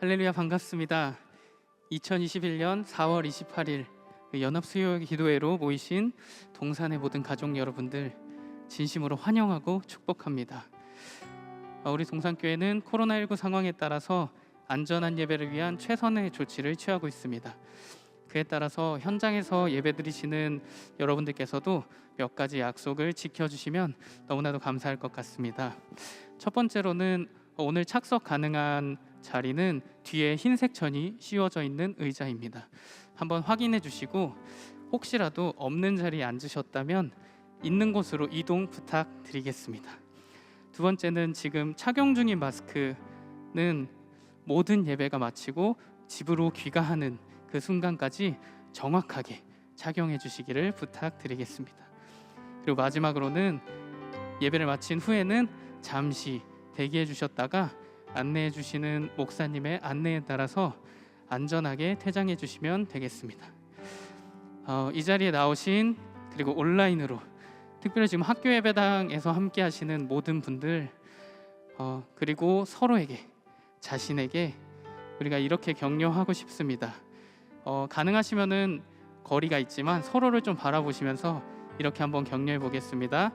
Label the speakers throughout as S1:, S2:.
S1: 할렐루야, 반갑습니다. 2021년 4월 28일 연합수요 기도회로 모이신 동산의 모든 가족 여러분들 진심으로 환영하고 축복합니다. 우리 동산교회는 코로나19 상황에 따라서 안전한 예배를 위한 최선의 조치를 취하고 있습니다. 그에 따라서 현장에서 예배드리시는 여러분들께서도 몇 가지 약속을 지켜주시면 너무나도 감사할 것 같습니다. 첫 번째로는 오늘 착석 가능한 자리는 뒤에 흰색 천이 씌워져 있는 의자입니다. 한번 확인해 주시고 혹시라도 없는 자리에 앉으셨다면 있는 곳으로 이동 부탁드리겠습니다. 두 번째는 지금 착용 중인 마스크는 모든 예배가 마치고 집으로 귀가하는 그 순간까지 정확하게 착용해 주시기를 부탁드리겠습니다. 그리고 마지막으로는 예배를 마친 후에는 잠시 대기해 주셨다가 안내해 주시는 목사님의 안내에 따라서 안전하게 퇴장해 주시면 되겠습니다. 이 자리에 나오신 그리고 온라인으로 특별히 지금 학교 예배당에서 함께 하시는 모든 분들 그리고 서로에게 자신에게 우리가 이렇게 격려하고 싶습니다. 가능하시면은 거리가 있지만 서로를 좀 바라보시면서 이렇게 한번 격려해 보겠습니다.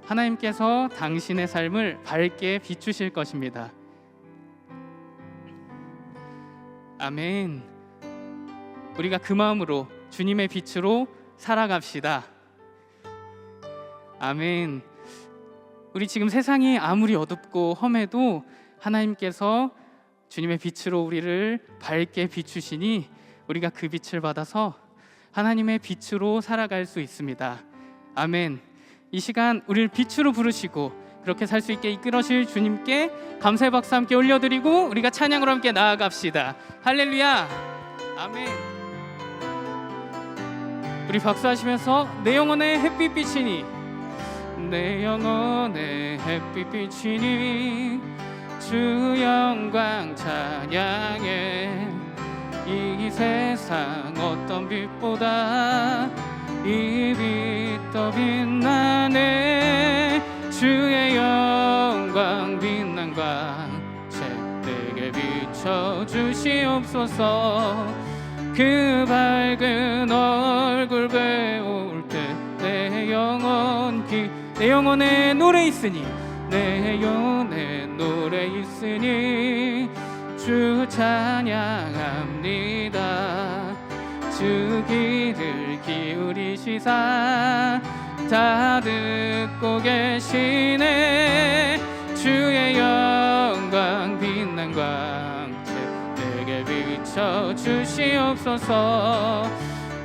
S1: 하나님께서 당신의 삶을 밝게 비추실 것입니다. 아멘. 우리가 그 마음으로 주님의 빛으로 살아갑시다. 아멘. 우리 지금 세상이 아무리 어둡고 험해도 하나님께서 주님의 빛으로 우리를 밝게 비추시니 우리가 그 빛을 받아서 하나님의 빛으로 살아갈 수 있습니다. 아멘. 이 시간 우리를 빛으로 부르시고 그렇게 살 수 있게 이끌어주실 주님께 감사의 박수 함께 올려드리고 우리가 찬양으로 함께 나아갑시다. 할렐루야. 아멘. 우리 박수하시면서 내 영혼의 햇빛 비치니 내 영혼의 햇빛 비치니 주 영광 찬양해 이 세상 어떤 빛보다 이 빛 더 빛나네 주의 영광 빛난 광채 내게 비춰주시옵소서 그 밝은 얼굴 배울 때 내 영혼에 노래 있으니 내 영혼에 노래 있으니 주 찬양합니다. 주 귀를 기울이시사 다 듣고 계시네 주의 영광 빛난 광채 내게 비춰주시옵소서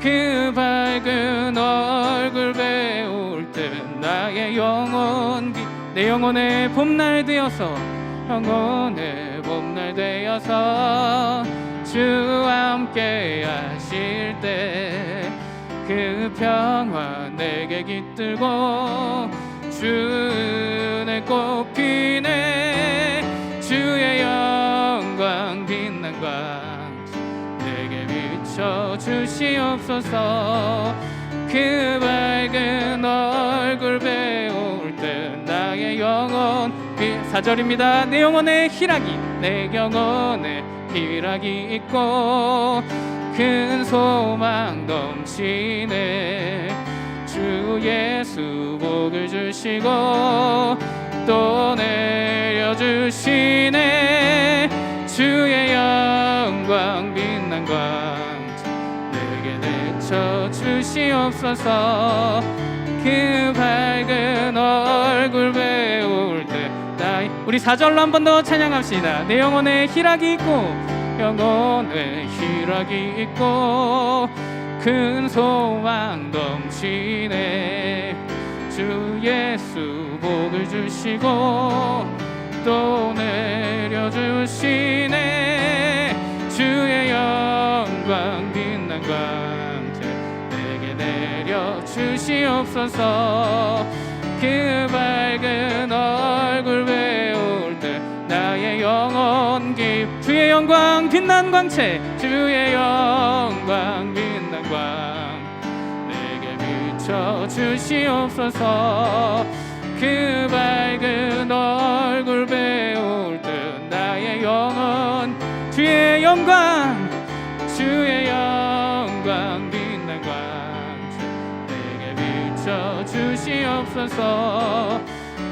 S1: 그 밝은 얼굴 배울 때 나의 영혼 내 영혼의 봄날 되어서 영혼의 봄날 되어서 주와 함께 하실 때 그 평화 내게 깃들고 주 은혜 꽃피네 주의 영광 빛난 광채 내게 비춰주시옵소서 그 밝은 얼굴 배울 때 나의 영혼 4절입니다. 내 영혼에 희락이 내 영혼에 희락이 있고 큰 소망 넘치네 주 예수 복을 주시고 또 내려주시네 주의 영광 빛난 광채 내게 내쳐주시옵소서 그 밝은 얼굴 배울 때 나의 우리 4절로 한 번 더 찬양합시다. 내 영혼에 희락이 있고 영혼에 희락이 있고 큰 소망 넘치네 주 예수 복을 주시고 또 내려주시네 주의 영광 빛난 광채 내게 내려주시옵소서 그 밝은 얼굴 배울 때 나의 영혼 주의 영광 빛난 광채 주의 영광 빛난 광 내게 비춰주시옵소서 그 밝은 얼굴 배울 때 나의 영혼 주의 영광 주의 영광 빛난 광채 내게 비춰 주시옵소서.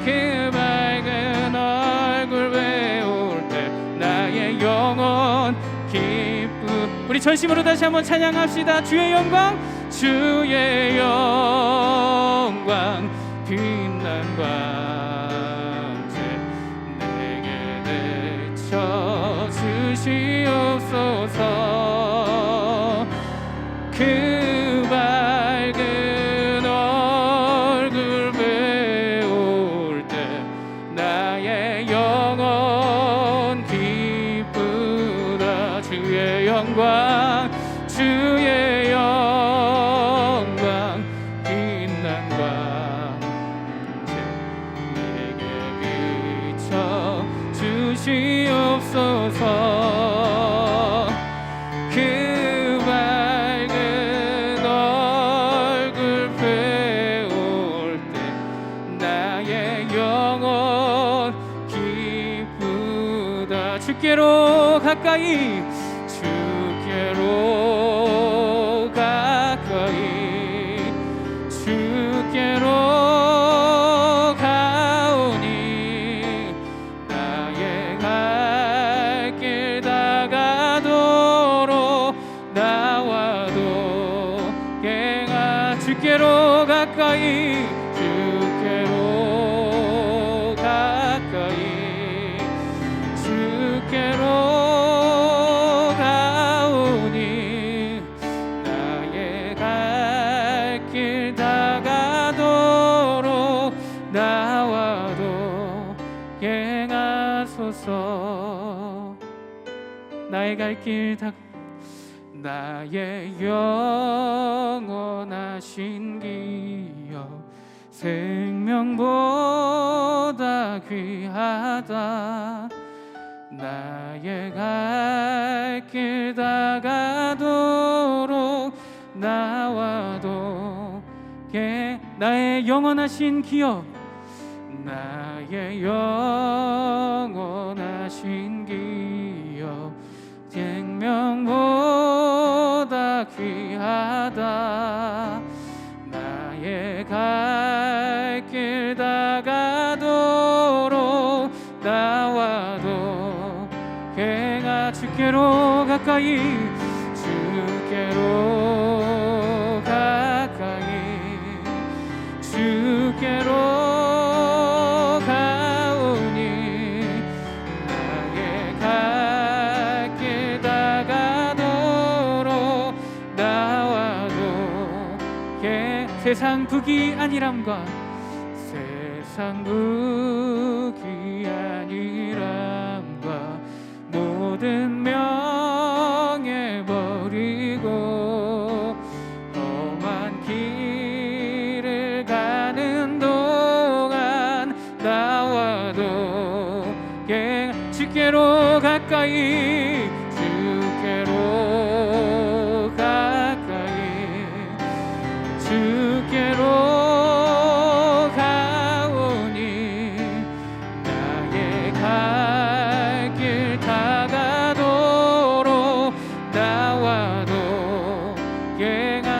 S1: 그 밝은 얼굴 배울 때 나의 영혼 기쁨. 우리 전심으로 다시 한번 찬양합시다. 주의 영광 주의 영광 빛난 광채 내게 비춰 주시옵소서. 그 밝은 얼굴 배울 때 나의 영혼 기쁘다. 주의 영광 주의 영광 빛난 광채 내게 비춰 주시옵소서. 그 밝은 얼굴 배울 때 나의 영혼 기쁘다. 주께로 가까이 주께로 가까이 주께로 가오니 나의 갈 길 다가도록 나와도 행하. 주께로 가까이 주께로 가까이 주께로 가오니 나의 갈 길 다가도록 나와도 행하소서. 나의 갈 길 다 나의 영원하신 기억 생명보다 귀하다. 나의 갈 길 다가도록 나와도 나의 영원하신 기억 나의 영원하신 기억 생명보다 귀하다. 나의 갈 길 다가도록 나와도 행하. 주께로 가까이 주께로 가까이 주께로 가오니 나의 갈 길 다가도록 나와도 세상 북이 아니람과 세상 북이 아니람과 모든 명예 버리고 험한 길을 가는 동안 나와도 주께로 가까이 주께로 가까이 주께로 가오니 나의 갈 길 다가도록 나와도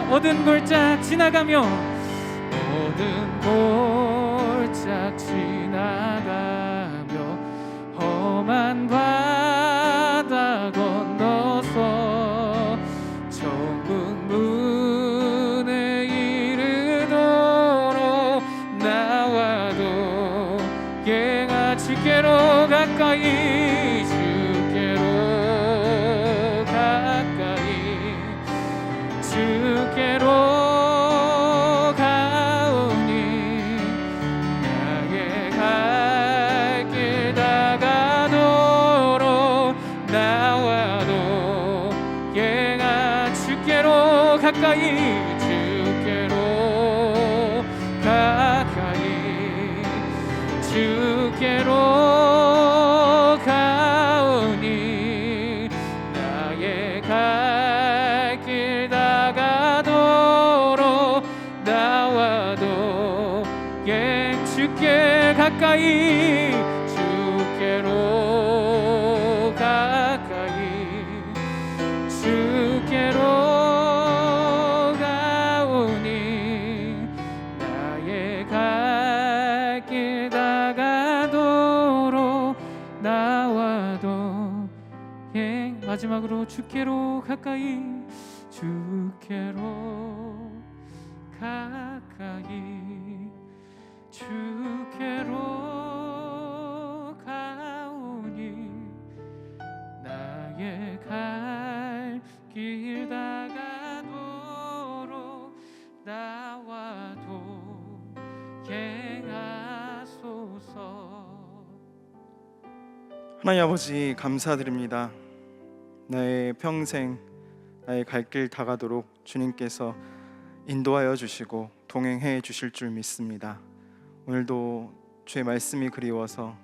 S1: 모든 골짜 지나가며 모든 골짜 지나가며 험한 바다 건너서 천국 문에 이르도록 나와도 주께로 가까이 주께로 가까이 주께로 가오니 나의 갈 길 다가도록 나와도 주께로 가까이 주께로 가까이 주께로 가오니 나의 갈 길 다가도록 나와도 주께 가까이 주께로 가까이 마지막으로 주께로 가까이, 주께로 가까이, 주께로 가오니 나의 갈 길 다가도록 나와도 행하소서.
S2: 하나님 아버지, 감사드립니다. 나의 평생, 나의 갈 길 다가도록 주님께서 인도하여 주시고 동행해 주실 줄 믿습니다. 오늘도 주의 말씀이 그리워서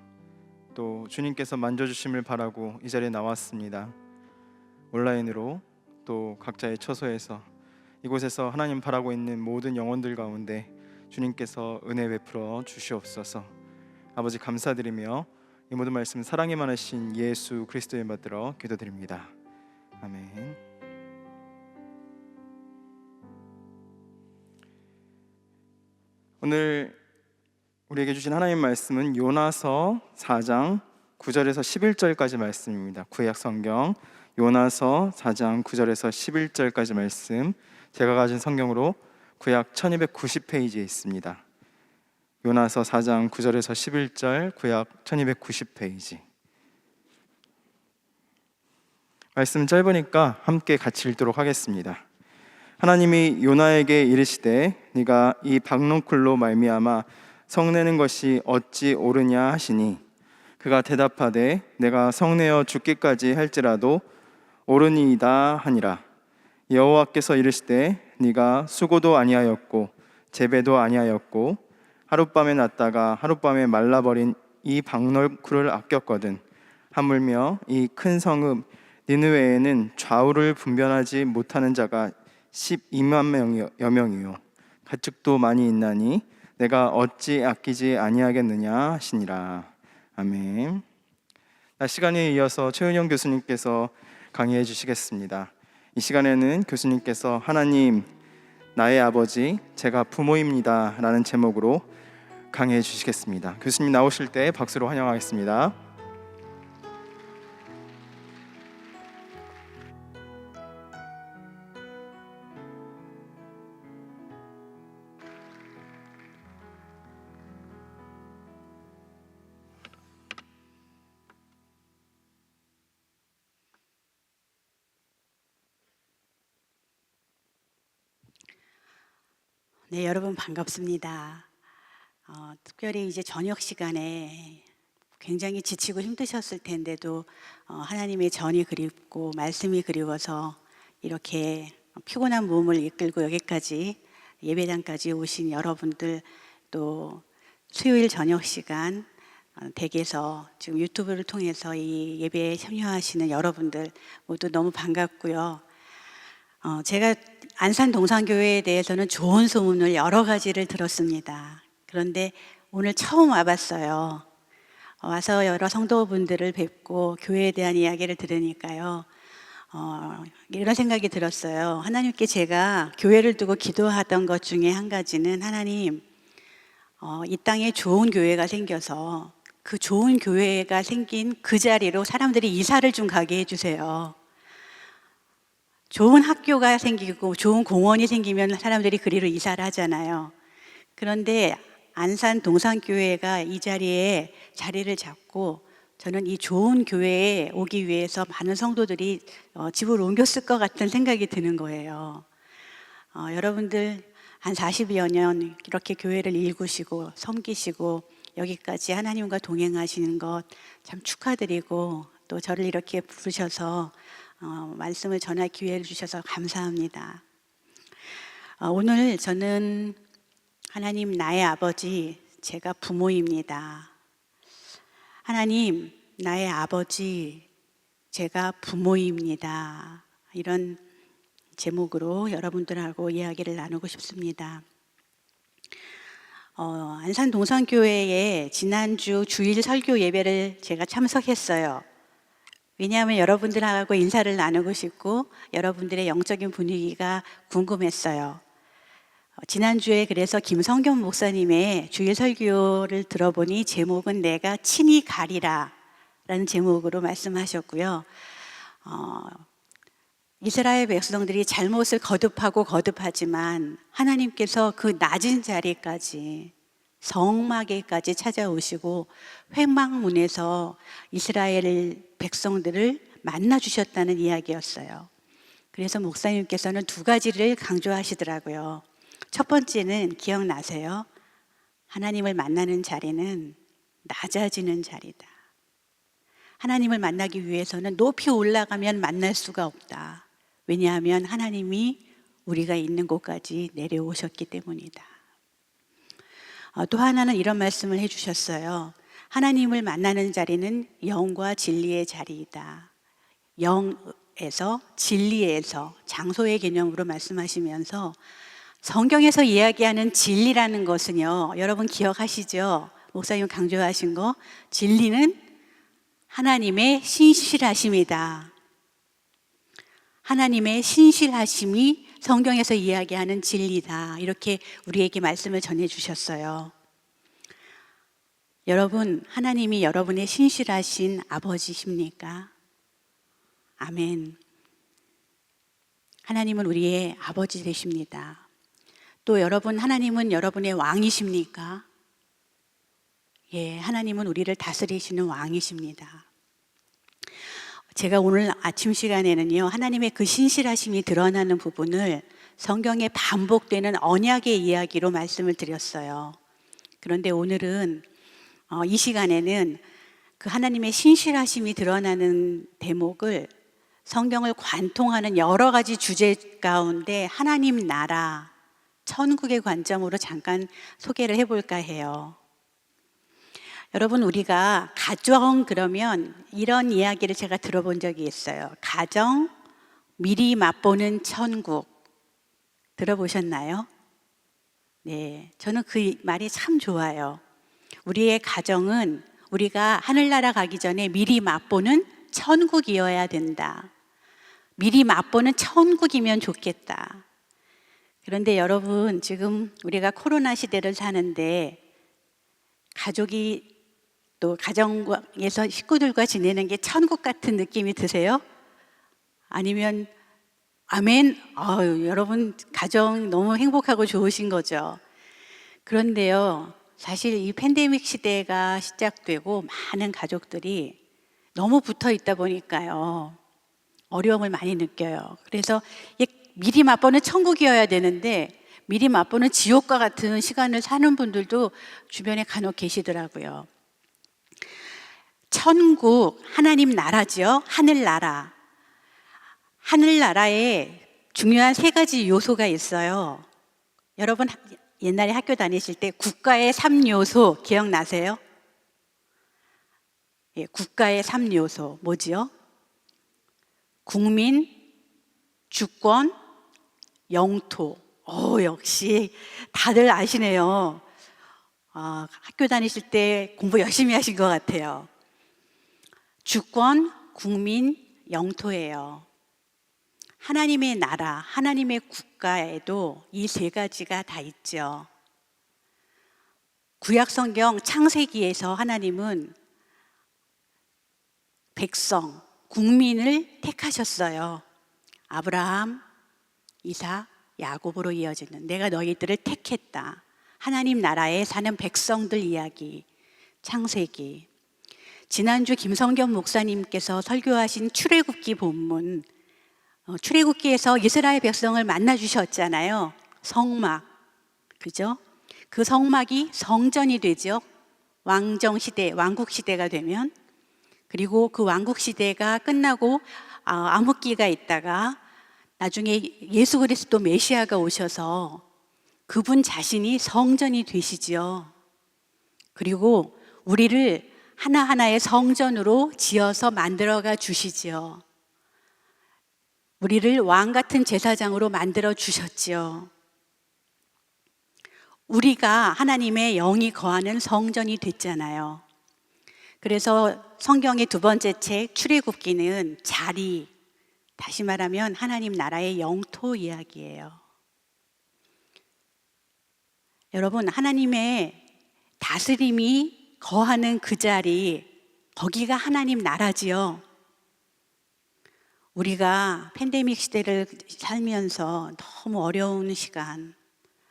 S2: 또 주님께서 만져주심을 바라고 이 자리에 나왔습니다. 온라인으로 또 각자의 처소에서 이곳에서 하나님 바라고 있는 모든 영혼들 가운데 주님께서 은혜 베풀어 주시옵소서. 아버지, 감사드리며 이 모든 말씀 사랑이 많으신 예수 그리스도의 받들어 기도드립니다. 아멘. 오늘 우리에게 주신 하나님 말씀은 요나서 4장 9절에서 11절까지 말씀입니다. 구약 성경 요나서 4장 9절에서 11절까지 말씀, 제가 가진 성경으로 구약 1290페이지에 있습니다. 요나서 4장 9절에서 11절, 구약 1290페이지. 말씀 짧으니까 함께 같이 읽도록 하겠습니다. 하나님이 요나에게 이르시되 네가 이 박농쿨로 말미암아 성내는 것이 어찌 옳으냐 하시니, 그가 대답하되 내가 성내어 죽기까지 할지라도 옳으니이다 하니라. 여호와께서 이르시되 네가 수고도 아니하였고 재배도 아니하였고 하룻밤에 났다가 하룻밤에 말라버린 이 박농쿨을 아꼈거든. 하물며 이 큰 성읍 니느웨에는 좌우를 분별하지 못하는 자가 12만 명이요 가축도 많이 있나니 내가 어찌 아끼지 아니하겠느냐 하시니라. 아멘. 시간에 이어서 최은영 교수님께서 강의해 주시겠습니다. 이 시간에는 교수님께서 하나님, 나의 아버지, 제가 부모입니다 라는 제목으로 강의해 주시겠습니다. 교수님 나오실 때 박수로 환영하겠습니다.
S3: 네, 여러분 반갑습니다. 특별히 이제 저녁 시간에 굉장히 지치고 힘드셨을 텐데도 하나님의 전이 그립고 말씀이 그리워서 이렇게 피곤한 몸을 이끌고 여기까지 예배당까지 오신 여러분들, 또 수요일 저녁 시간 댁에서 지금 유튜브를 통해서 이 예배에 참여하시는 여러분들 모두 너무 반갑고요. 제가 안산 동산교회에 대해서는 좋은 소문을 여러 가지를 들었습니다. 그런데 오늘 처음 와봤어요. 와서 여러 성도분들을 뵙고 교회에 대한 이야기를 들으니까요, 이런 생각이 들었어요. 하나님께 제가 교회를 두고 기도하던 것 중에 한 가지는, 하나님, 이 땅에 좋은 교회가 생겨서 그 좋은 교회가 생긴 그 자리로 사람들이 이사를 좀 가게 해주세요. 좋은 학교가 생기고 좋은 공원이 생기면 사람들이 그리로 이사를 하잖아요. 그런데 안산 동산교회가 이 자리에 자리를 잡고 저는 이 좋은 교회에 오기 위해서 많은 성도들이 집을 옮겼을 것 같은 생각이 드는 거예요. 여러분들 한 40여 년 이렇게 교회를 일구시고 섬기시고 여기까지 하나님과 동행하시는 것 참 축하드리고, 또 저를 이렇게 부르셔서 말씀을 전할 기회를 주셔서 감사합니다. 오늘 저는 하나님, 나의 아버지, 제가 부모입니다. 하나님, 나의 아버지, 제가 부모입니다. 이런 제목으로 여러분들하고 이야기를 나누고 싶습니다. 안산 동산교회에 지난주 주일 설교 예배를 제가 참석했어요. 왜냐하면 여러분들하고 인사를 나누고 싶고 여러분들의 영적인 분위기가 궁금했어요. 지난주에 그래서 김성겸 목사님의 주일 설교를 들어보니 제목은 내가 친히 가리라 라는 제목으로 말씀하셨고요. 이스라엘 백성들이 잘못을 거듭하지만 하나님께서 그 낮은 자리까지 성막에까지 찾아오시고 회막문에서 이스라엘 백성들을 만나 주셨다는 이야기였어요. 그래서 목사님께서는 두 가지를 강조하시더라고요. 첫 번째는 기억나세요? 하나님을 만나는 자리는 낮아지는 자리다. 하나님을 만나기 위해서는 높이 올라가면 만날 수가 없다. 왜냐하면 하나님이 우리가 있는 곳까지 내려오셨기 때문이다. 또 하나는 이런 말씀을 해주셨어요. 하나님을 만나는 자리는 영과 진리의 자리이다. 영에서, 진리에서, 장소의 개념으로 말씀하시면서 성경에서 이야기하는 진리라는 것은요, 여러분 기억하시죠? 목사님 강조하신 거, 진리는 하나님의 신실하심이다. 하나님의 신실하심이 성경에서 이야기하는 진리다. 이렇게 우리에게 말씀을 전해주셨어요. 여러분, 하나님이 여러분의 신실하신 아버지십니까? 아멘. 하나님은 우리의 아버지 되십니다. 또 여러분, 하나님은 여러분의 왕이십니까? 예, 하나님은 우리를 다스리시는 왕이십니다. 제가 오늘 아침 시간에는요, 하나님의 그 신실하심이 드러나는 부분을 성경에 반복되는 언약의 이야기로 말씀을 드렸어요. 그런데 오늘은 이 시간에는 그 하나님의 신실하심이 드러나는 대목을 성경을 관통하는 여러 가지 주제 가운데 하나님 나라, 천국의 관점으로 잠깐 소개를 해볼까 해요. 여러분, 우리가 가정 그러면 이런 이야기를 제가 들어본 적이 있어요. 가정, 미리 맛보는 천국. 들어보셨나요? 네, 저는 그 말이 참 좋아요. 우리의 가정은 우리가 하늘나라 가기 전에 미리 맛보는 천국이어야 된다. 미리 맛보는 천국이면 좋겠다. 그런데 여러분, 지금 우리가 코로나 시대를 사는데 가족이 또 가정에서 식구들과 지내는 게 천국 같은 느낌이 드세요? 아니면 아멘, 여러분 가정 너무 행복하고 좋으신 거죠. 그런데요, 사실 이 팬데믹 시대가 시작되고 많은 가족들이 너무 붙어 있다 보니까요, 어려움을 많이 느껴요. 그래서 미리 맛보는 천국이어야 되는데 미리 맛보는 지옥과 같은 시간을 사는 분들도 주변에 간혹 계시더라고요. 천국, 하나님 나라죠. 하늘나라. 하늘나라에 중요한 세 가지 요소가 있어요. 여러분 옛날에 학교 다니실 때 국가의 3요소 기억나세요? 예, 국가의 3요소 뭐지요? 국민, 주권, 영토. 역시 다들 아시네요. 학교 다니실 때 공부 열심히 하신 것 같아요. 주권, 국민, 영토예요. 하나님의 나라, 하나님의 국가에도 이 세 가지가 다 있죠. 구약성경 창세기에서 하나님은 백성, 국민을 택하셨어요. 아브라함, 이삭, 야곱으로 이어지는 내가 너희들을 택했다. 하나님 나라에 사는 백성들 이야기, 창세기. 지난주 김성겸 목사님께서 설교하신 출애굽기 본문, 출애굽기에서 이스라엘 백성을 만나 주셨잖아요. 성막, 그죠? 그 성막이 성전이 되죠. 왕정 시대, 왕국 시대가 되면. 그리고 그 왕국 시대가 끝나고 암흑기가 있다가 나중에 예수 그리스도 메시아가 오셔서 그분 자신이 성전이 되시지요. 그리고 우리를 하나하나의 성전으로 지어서 만들어가 주시지요. 우리를 왕 같은 제사장으로 만들어 주셨지요. 우리가 하나님의 영이 거하는 성전이 됐잖아요. 그래서 성경의 두 번째 책 출애굽기는 자리, 다시 말하면 하나님 나라의 영토 이야기예요. 여러분, 하나님의 다스림이 거하는 그 자리, 거기가 하나님 나라지요. 우리가 팬데믹 시대를 살면서 너무 어려운 시간,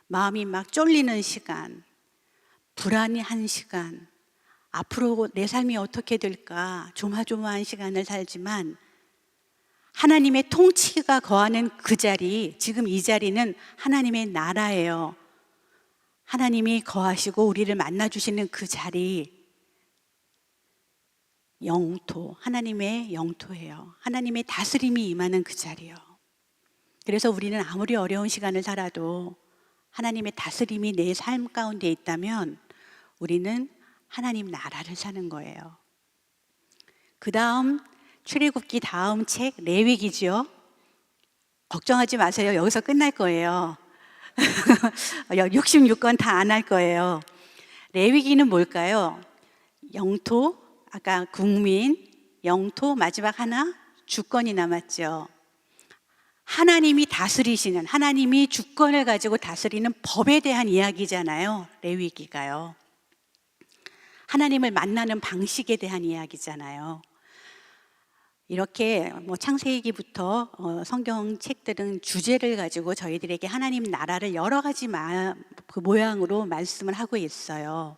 S3: 마음이 막 쫄리는 시간, 불안한 시간, 앞으로 내 삶이 어떻게 될까 조마조마한 시간을 살지만 하나님의 통치가 거하는 그 자리, 지금 이 자리는 하나님의 나라예요. 하나님이 거하시고 우리를 만나주시는 그 자리, 영토, 하나님의 영토예요. 하나님의 다스림이 임하는 그 자리요. 그래서 우리는 아무리 어려운 시간을 살아도 하나님의 다스림이 내 삶 가운데 있다면 우리는 하나님 나라를 사는 거예요. 그 다음 출애굽기 다음 책 레위기죠. 걱정하지 마세요. 여기서 끝날 거예요. 66권 다 안 할 거예요. 레위기는 뭘까요? 영토, 아까 국민, 영토, 마지막 하나 주권이 남았죠. 하나님이 다스리시는, 하나님이 주권을 가지고 다스리는 법에 대한 이야기잖아요. 레위기가요. 하나님을 만나는 방식에 대한 이야기잖아요. 이렇게 창세기부터 성경 책들은 주제를 가지고 저희들에게 하나님 나라를 여러 가지 모양으로 말씀을 하고 있어요.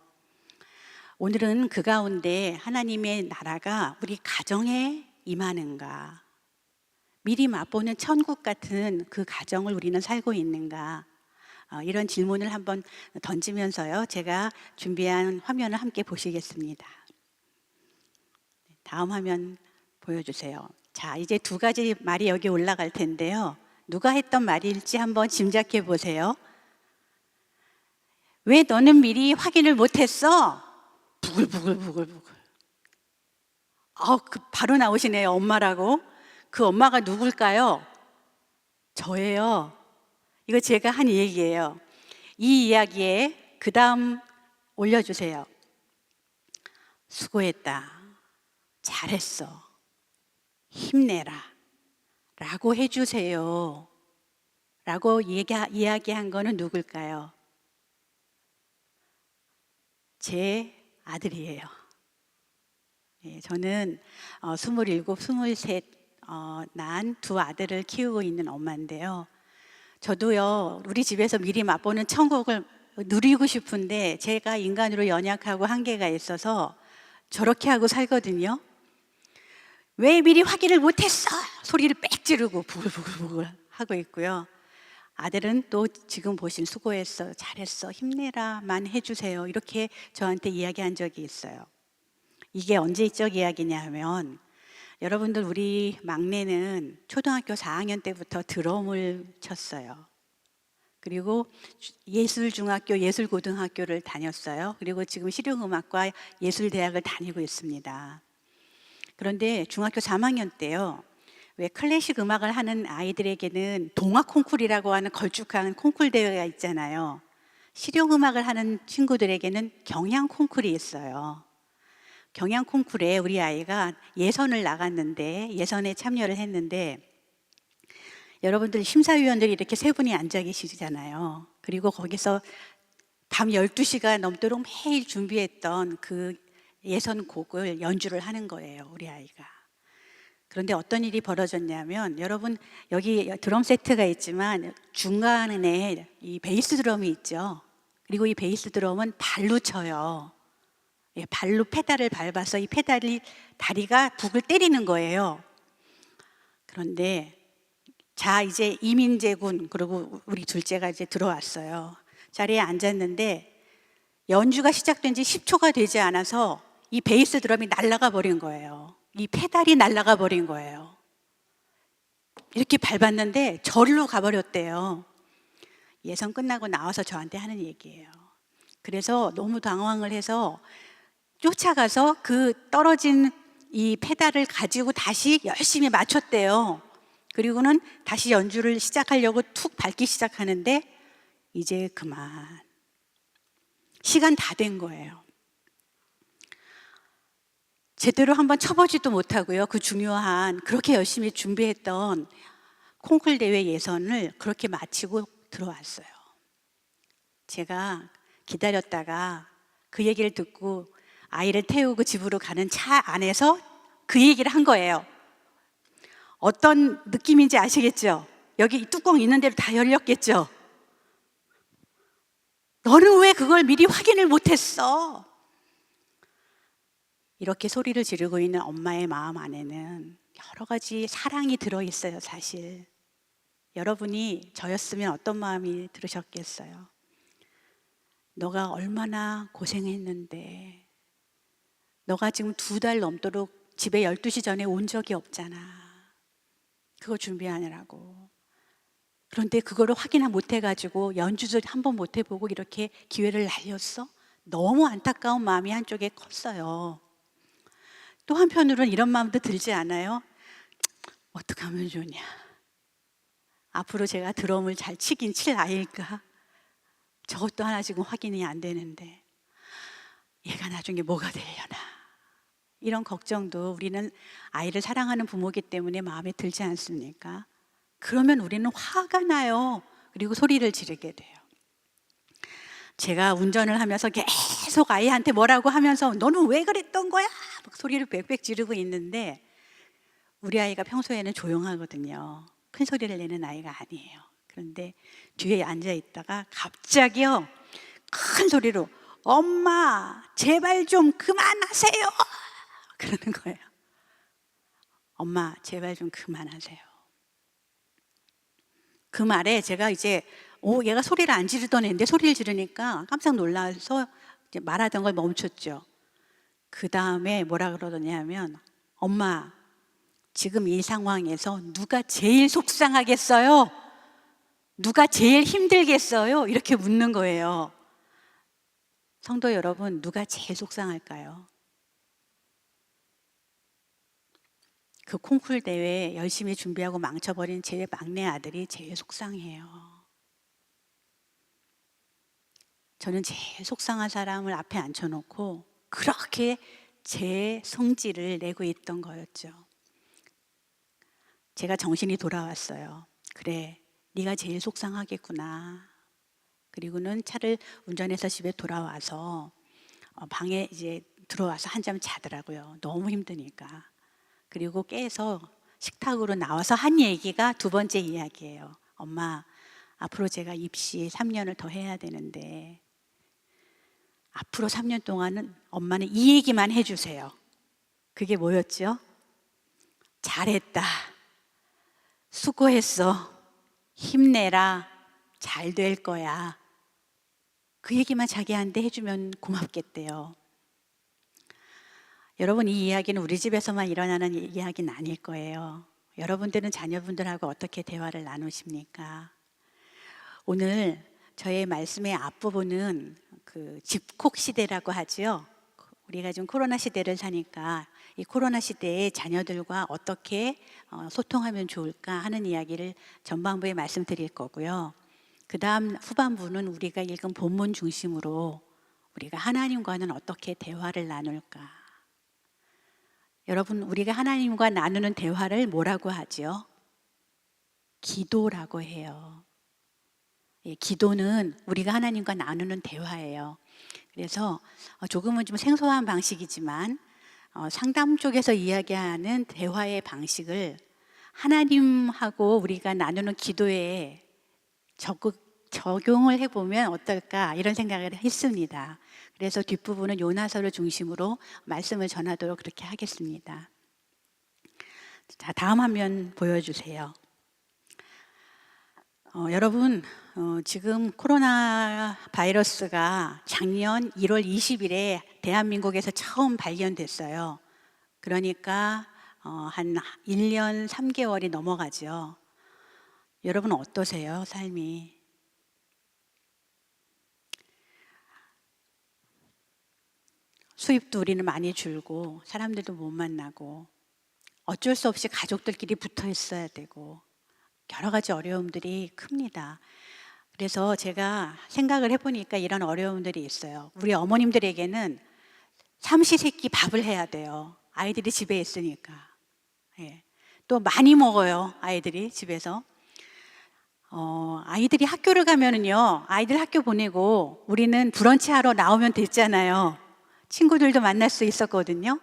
S3: 오늘은 그 가운데 하나님의 나라가 우리 가정에 임하는가, 미리 맛보는 천국 같은 그 가정을 우리는 살고 있는가, 이런 질문을 한번 던지면서요, 제가 준비한 화면을 함께 보시겠습니다. 다음 화면 보여주세요. 자, 이제 두 가지 말이 여기 올라갈 텐데요. 누가 했던 말일지 한번 짐작해 보세요. 왜 너는 미리 확인을 못했어? 부글부글부글부글. 바로 나오시네요. 엄마라고. 그 엄마가 누굴까요? 저예요. 이거 제가 한 얘기예요. 이 이야기에 그 다음 올려주세요. 수고했다. 잘했어. 힘내라. 라고 해주세요. 라고 이야기한 거는 누굴까요? 제 아들이에요. 저는 27, 23 난 두 아들을 키우고 있는 엄마인데요. 저도요, 우리 집에서 미리 맛보는 천국을 누리고 싶은데 제가 인간으로 연약하고 한계가 있어서 저렇게 하고 살거든요. 왜 미리 확인을 못했어? 소리를 빽 지르고 부글부글 하고 있고요. 아들은 또 지금 보신 수고했어, 잘했어, 힘내라만 해주세요. 이렇게 저한테 이야기한 적이 있어요. 이게 언제적 이야기냐 하면, 여러분들 우리 막내는 초등학교 4학년 때부터 드럼을 쳤어요. 그리고 예술중학교, 예술고등학교를 다녔어요. 그리고 지금 실용음악과 예술대학을 다니고 있습니다. 그런데 중학교 3학년 때요, 왜 클래식 음악을 하는 아이들에게는 동화 콩쿨이라고 하는 걸쭉한 콩쿨 대회가 있잖아요. 실용음악을 하는 친구들에게는 경향 콩쿨이 있어요. 경향 콩쿨에 우리 아이가 예선을 나갔는데, 예선에 참여를 했는데, 여러분들 심사위원들이 이렇게 세 분이 앉아 계시잖아요. 그리고 거기서 밤 12시가 넘도록 매일 준비했던 그 예선곡을 연주를 하는 거예요, 우리 아이가. 그런데 어떤 일이 벌어졌냐면, 여러분 여기 드럼 세트가 있지만 중간에 이 베이스 드럼이 있죠. 그리고 이 베이스 드럼은 발로 쳐요. 발로 페달을 밟아서 이 페달이 다리가 북을 때리는 거예요. 그런데 자, 이제 이민재 군 그리고 우리 둘째가 이제 들어왔어요. 자리에 앉았는데 연주가 시작된 지 10초가 되지 않아서 이 베이스 드럼이 날아가 버린 거예요. 이 페달이 날아가 버린 거예요. 이렇게 밟았는데 저리로 가버렸대요. 예선 끝나고 나와서 저한테 하는 얘기예요. 그래서 너무 당황을 해서 쫓아가서 그 떨어진 이 페달을 가지고 다시 열심히 맞췄대요. 그리고는 다시 연주를 시작하려고 툭 밟기 시작하는데 이제 그만. 시간 다 된 거예요. 제대로 한번 쳐보지도 못하고요. 그 중요한 그렇게 열심히 준비했던 콩쿨 대회 예선을 그렇게 마치고 들어왔어요. 제가 기다렸다가 그 얘기를 듣고 아이를 태우고 집으로 가는 차 안에서 그 얘기를 한 거예요. 어떤 느낌인지 아시겠죠? 여기 뚜껑 있는 대로 다 열렸겠죠? 너는 왜 그걸 미리 확인을 못했어? 이렇게 소리를 지르고 있는 엄마의 마음 안에는 여러 가지 사랑이 들어있어요, 사실. 여러분이 저였으면 어떤 마음이 들으셨겠어요? 너가 얼마나 고생했는데, 너가 지금 2달 넘도록 집에 12시 전에 온 적이 없잖아. 그거 준비하느라고. 그런데 그거를 확인 못 해가지고 연주도 한번 못 해보고 이렇게 기회를 날렸어? 너무 안타까운 마음이 한쪽에 컸어요. 또 한편으로는 이런 마음도 들지 않아요? 어떻게 하면 좋냐? 앞으로 제가 드럼을 잘 치긴 칠 아이일까? 저것도 하나 지금 확인이 안 되는데 얘가 나중에 뭐가 되려나? 이런 걱정도 우리는 아이를 사랑하는 부모이기 때문에 마음에 들지 않습니까? 그러면 우리는 화가 나요. 그리고 소리를 지르게 돼요. 제가 운전을 하면서 계속 아이한테 뭐라고 하면서 너는 왜 그랬던 거야? 막 소리를 빽빽 지르고 있는데 우리 아이가 평소에는 조용하거든요. 큰 소리를 내는 아이가 아니에요. 그런데 뒤에 앉아 있다가 갑자기요, 큰 소리로 엄마 제발 좀 그만하세요. 그러는 거예요. 엄마 제발 좀 그만하세요. 그 말에 제가 이제 얘가 소리를 안 지르던 애인데 소리를 지르니까 깜짝 놀라서 이제 말하던 걸 멈췄죠. 그 다음에 뭐라 그러더냐면 엄마 지금 이 상황에서 누가 제일 속상하겠어요? 누가 제일 힘들겠어요? 이렇게 묻는 거예요. 성도 여러분, 누가 제일 속상할까요? 그 콩쿨 대회 열심히 준비하고 망쳐버린 제 막내 아들이 제일 속상해요. 저는 제일 속상한 사람을 앞에 앉혀놓고 그렇게 제 성질을 내고 있던 거였죠. 제가 정신이 돌아왔어요. 그래, 네가 제일 속상하겠구나. 그리고는 차를 운전해서 집에 돌아와서 방에 이제 들어와서 한잠 자더라고요. 너무 힘드니까. 그리고 깨서 식탁으로 나와서 한 얘기가 2번째 이야기예요. 엄마, 앞으로 제가 입시 3년을 더 해야 되는데 앞으로 3년 동안은 엄마는 이 얘기만 해주세요. 그게 뭐였죠? 잘했다. 수고했어. 힘내라. 잘 될 거야. 그 얘기만 자기한테 해주면 고맙겠대요. 여러분, 이 이야기는 우리 집에서만 일어나는 이야기는 아닐 거예요. 여러분들은 자녀분들하고 어떻게 대화를 나누십니까? 오늘 저의 말씀의 앞부분은 그 집콕 시대라고 하죠. 우리가 지금 코로나 시대를 사니까 이 코로나 시대에 자녀들과 어떻게 소통하면 좋을까 하는 이야기를 전반부에 말씀드릴 거고요. 그 다음 후반부는 우리가 읽은 본문 중심으로 우리가 하나님과는 어떻게 대화를 나눌까. 여러분, 우리가 하나님과 나누는 대화를 뭐라고 하죠? 기도라고 해요. 예, 기도는 우리가 하나님과 나누는 대화예요. 그래서 조금은 좀 생소한 방식이지만 상담 쪽에서 이야기하는 대화의 방식을 하나님하고 우리가 나누는 기도에 적용을 해보면 어떨까 이런 생각을 했습니다. 그래서 뒷부분은 요나서를 중심으로 말씀을 전하도록 그렇게 하겠습니다. 자, 다음 화면 보여주세요. 여러분, 지금 코로나 바이러스가 작년 1월 20일에 대한민국에서 처음 발견됐어요. 그러니까 한 1년 3개월이 넘어가죠. 여러분 어떠세요, 삶이? 수입도 우리는 많이 줄고 사람들도 못 만나고 어쩔 수 없이 가족들끼리 붙어 있어야 되고 여러 가지 어려움들이 큽니다. 그래서 제가 생각을 해보니까 이런 어려움들이 있어요. 우리 어머님들에게는 삼시세끼 밥을 해야 돼요. 아이들이 집에 있으니까. 예. 또 많이 먹어요, 아이들이 집에서. 아이들이 학교를 가면은요, 아이들 학교 보내고 우리는 브런치 하러 나오면 됐잖아요. 친구들도 만날 수 있었거든요.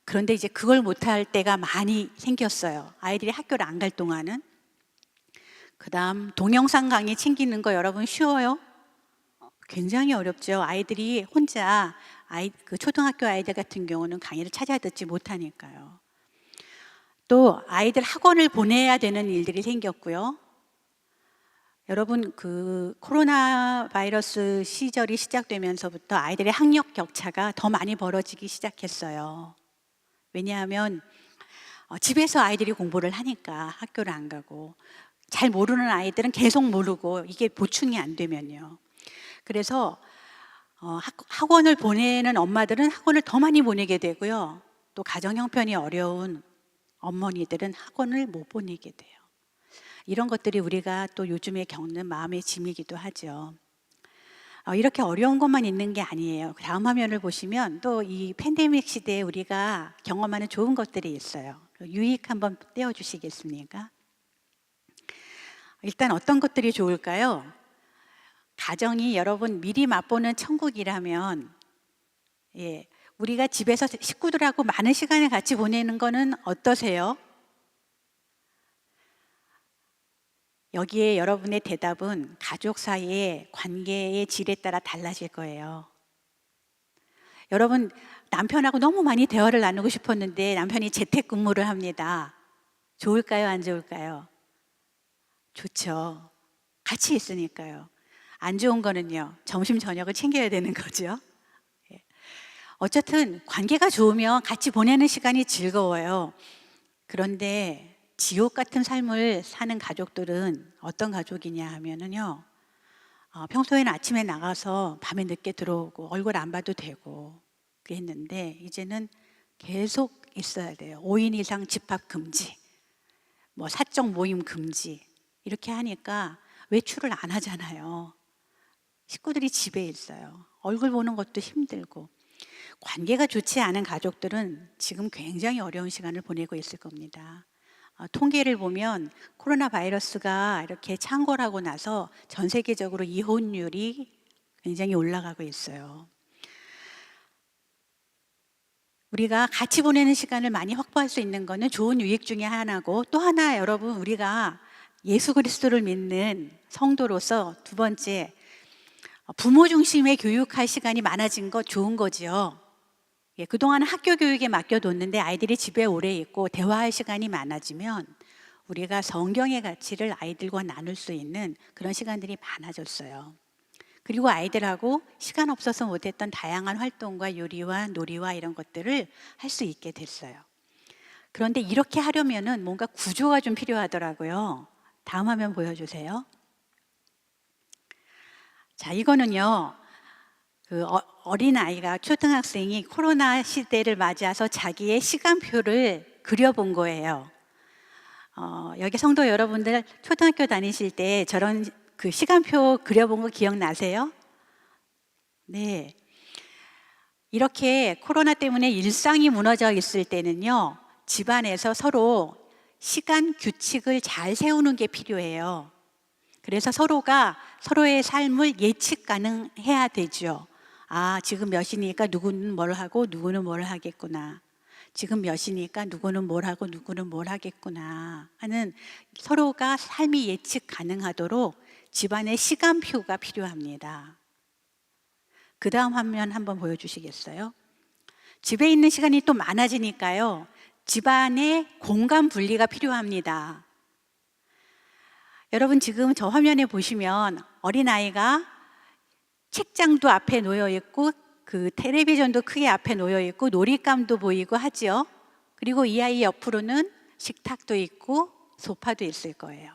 S3: 그런데 이제 그걸 못할 때가 많이 생겼어요. 아이들이 학교를 안 갈 동안은. 그다음 동영상 강의 챙기는 거 여러분 쉬워요? 굉장히 어렵죠. 아이들이 혼자 그 초등학교 아이들 같은 경우는 강의를 찾아 듣지 못하니까요. 또 아이들 학원을 보내야 되는 일들이 생겼고요. 여러분 그 코로나 바이러스 시절이 시작되면서부터 아이들의 학력 격차가 더 많이 벌어지기 시작했어요. 왜냐하면 집에서 아이들이 공부를 하니까 학교를 안 가고, 잘 모르는 아이들은 계속 모르고 이게 보충이 안 되면요. 그래서 학원을 보내는 엄마들은 학원을 더 많이 보내게 되고요. 또 가정 형편이 어려운 어머니들은 학원을 못 보내게 돼요. 이런 것들이 우리가 또 요즘에 겪는 마음의 짐이기도 하죠. 이렇게 어려운 것만 있는 게 아니에요. 다음 화면을 보시면 또 이 팬데믹 시대에 우리가 경험하는 좋은 것들이 있어요. 유익 한번 떼어주시겠습니까? 일단 어떤 것들이 좋을까요? 가정이 여러분 미리 맛보는 천국이라면, 우리가 집에서 식구들하고 많은 시간을 같이 보내는 거는 어떠세요? 여기에 여러분의 대답은 가족 사이의 관계의 질에 따라 달라질 거예요. 여러분 남편하고 너무 많이 대화를 나누고 싶었는데 남편이 재택근무를 합니다. 좋을까요? 안 좋을까요? 좋죠. 같이 있으니까요. 안 좋은 거는요, 점심 저녁을 챙겨야 되는 거죠. 어쨌든 관계가 좋으면 같이 보내는 시간이 즐거워요. 그런데 지옥 같은 삶을 사는 가족들은 어떤 가족이냐 하면은요, 평소에는 아침에 나가서 밤에 늦게 들어오고 얼굴 안 봐도 되고 그랬는데 이제는 계속 있어야 돼요. 5인 이상 집합 금지, 뭐 사적 모임 금지, 이렇게 하니까 외출을 안 하잖아요. 식구들이 집에 있어요. 얼굴 보는 것도 힘들고. 관계가 좋지 않은 가족들은 지금 굉장히 어려운 시간을 보내고 있을 겁니다. 통계를 보면 코로나 바이러스가 이렇게 창궐하고 나서 전 세계적으로 이혼율이 굉장히 올라가고 있어요. 우리가 같이 보내는 시간을 많이 확보할 수 있는 것은 좋은 유익 중에 하나고, 또 하나 여러분, 우리가 예수 그리스도를 믿는 성도로서 두 번째, 부모 중심의 교육할 시간이 많아진 거 좋은 거지요. 그동안 학교 교육에 맡겨뒀는데 아이들이 집에 오래 있고 대화할 시간이 많아지면 우리가 성경의 가치를 아이들과 나눌 수 있는 그런 시간들이 많아졌어요. 그리고 아이들하고 시간 없어서 못했던 다양한 활동과 요리와 놀이와 이런 것들을 할 수 있게 됐어요. 그런데 이렇게 하려면은 뭔가 구조가 좀 필요하더라고요. 다음 화면 보여주세요. 자, 이거는요, 어린아이가, 초등학생이 코로나 시대를 맞이해서 자기의 시간표를 그려본 거예요. 여기 성도 여러분들 초등학교 다니실 때 저런 그 시간표 그려본 거 기억나세요? 네. 이렇게 코로나 때문에 일상이 무너져 있을 때는요, 집안에서 서로 시간 규칙을 잘 세우는 게 필요해요. 그래서 서로가 서로의 삶을 예측 가능해야 되죠. 지금 몇 시니까 누구는 뭘 하고 누구는 뭘 하겠구나. 지금 몇 시니까 누구는 뭘 하고 누구는 뭘 하겠구나 하는, 서로가 삶이 예측 가능하도록 집안의 시간표가 필요합니다. 그 다음 화면 한번 보여주시겠어요? 집에 있는 시간이 또 많아지니까요, 집안의 공간 분리가 필요합니다. 여러분 지금 저 화면에 보시면 어린아이가 책장도 앞에 놓여 있고 그 텔레비전도 크게 앞에 놓여 있고 놀잇감도 보이고 하죠. 그리고 이 아이 옆으로는 식탁도 있고 소파도 있을 거예요.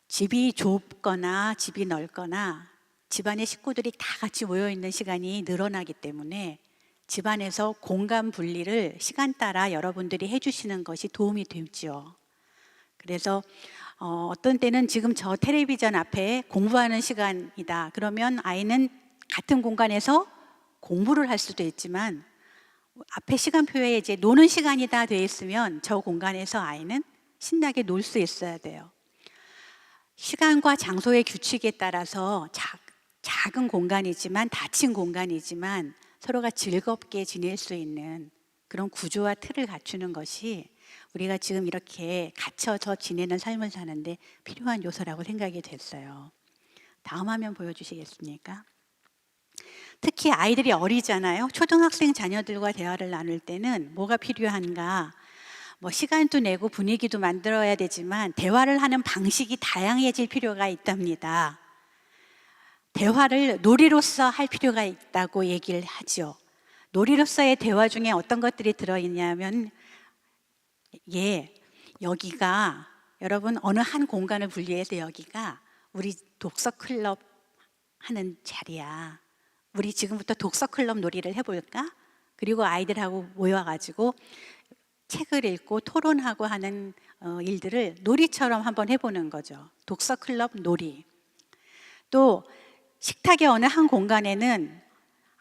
S3: 집이 좁거나 집이 넓거나 집안의 식구들이 다 같이 모여 있는 시간이 늘어나기 때문에 집안에서 공간 분리를 시간 따라 여러분들이 해주시는 것이 도움이 되죠. 그래서 어떤 때는 지금 저 텔레비전 앞에 공부하는 시간이다. 그러면 아이는 같은 공간에서 공부를 할 수도 있지만, 앞에 시간표에 이제 노는 시간이다 돼 있으면 저 공간에서 아이는 신나게 놀 수 있어야 돼요. 시간과 장소의 규칙에 따라서 작은 공간이지만, 닫힌 공간이지만 서로가 즐겁게 지낼 수 있는 그런 구조와 틀을 갖추는 것이 우리가 지금 이렇게 갇혀서 지내는 삶을 사는데 필요한 요소라고 생각이 됐어요. 다음 화면 보여주시겠습니까? 특히 아이들이 어리잖아요. 초등학생 자녀들과 대화를 나눌 때는 뭐가 필요한가? 뭐 시간도 내고 분위기도 만들어야 되지만 대화를 하는 방식이 다양해질 필요가 있답니다. 대화를 놀이로서 할 필요가 있다고 얘기를 하죠. 놀이로서의 대화 중에 어떤 것들이 들어있냐면, 여기가 여러분 어느 한 공간을 분리해서 여기가 우리 독서 클럽 하는 자리야. 우리 지금부터 독서 클럽 놀이를 해볼까? 그리고 아이들하고 모여가지고 책을 읽고 토론하고 하는 일들을 놀이처럼 한번 해보는 거죠. 독서 클럽 놀이. 또 식탁의 어느 한 공간에는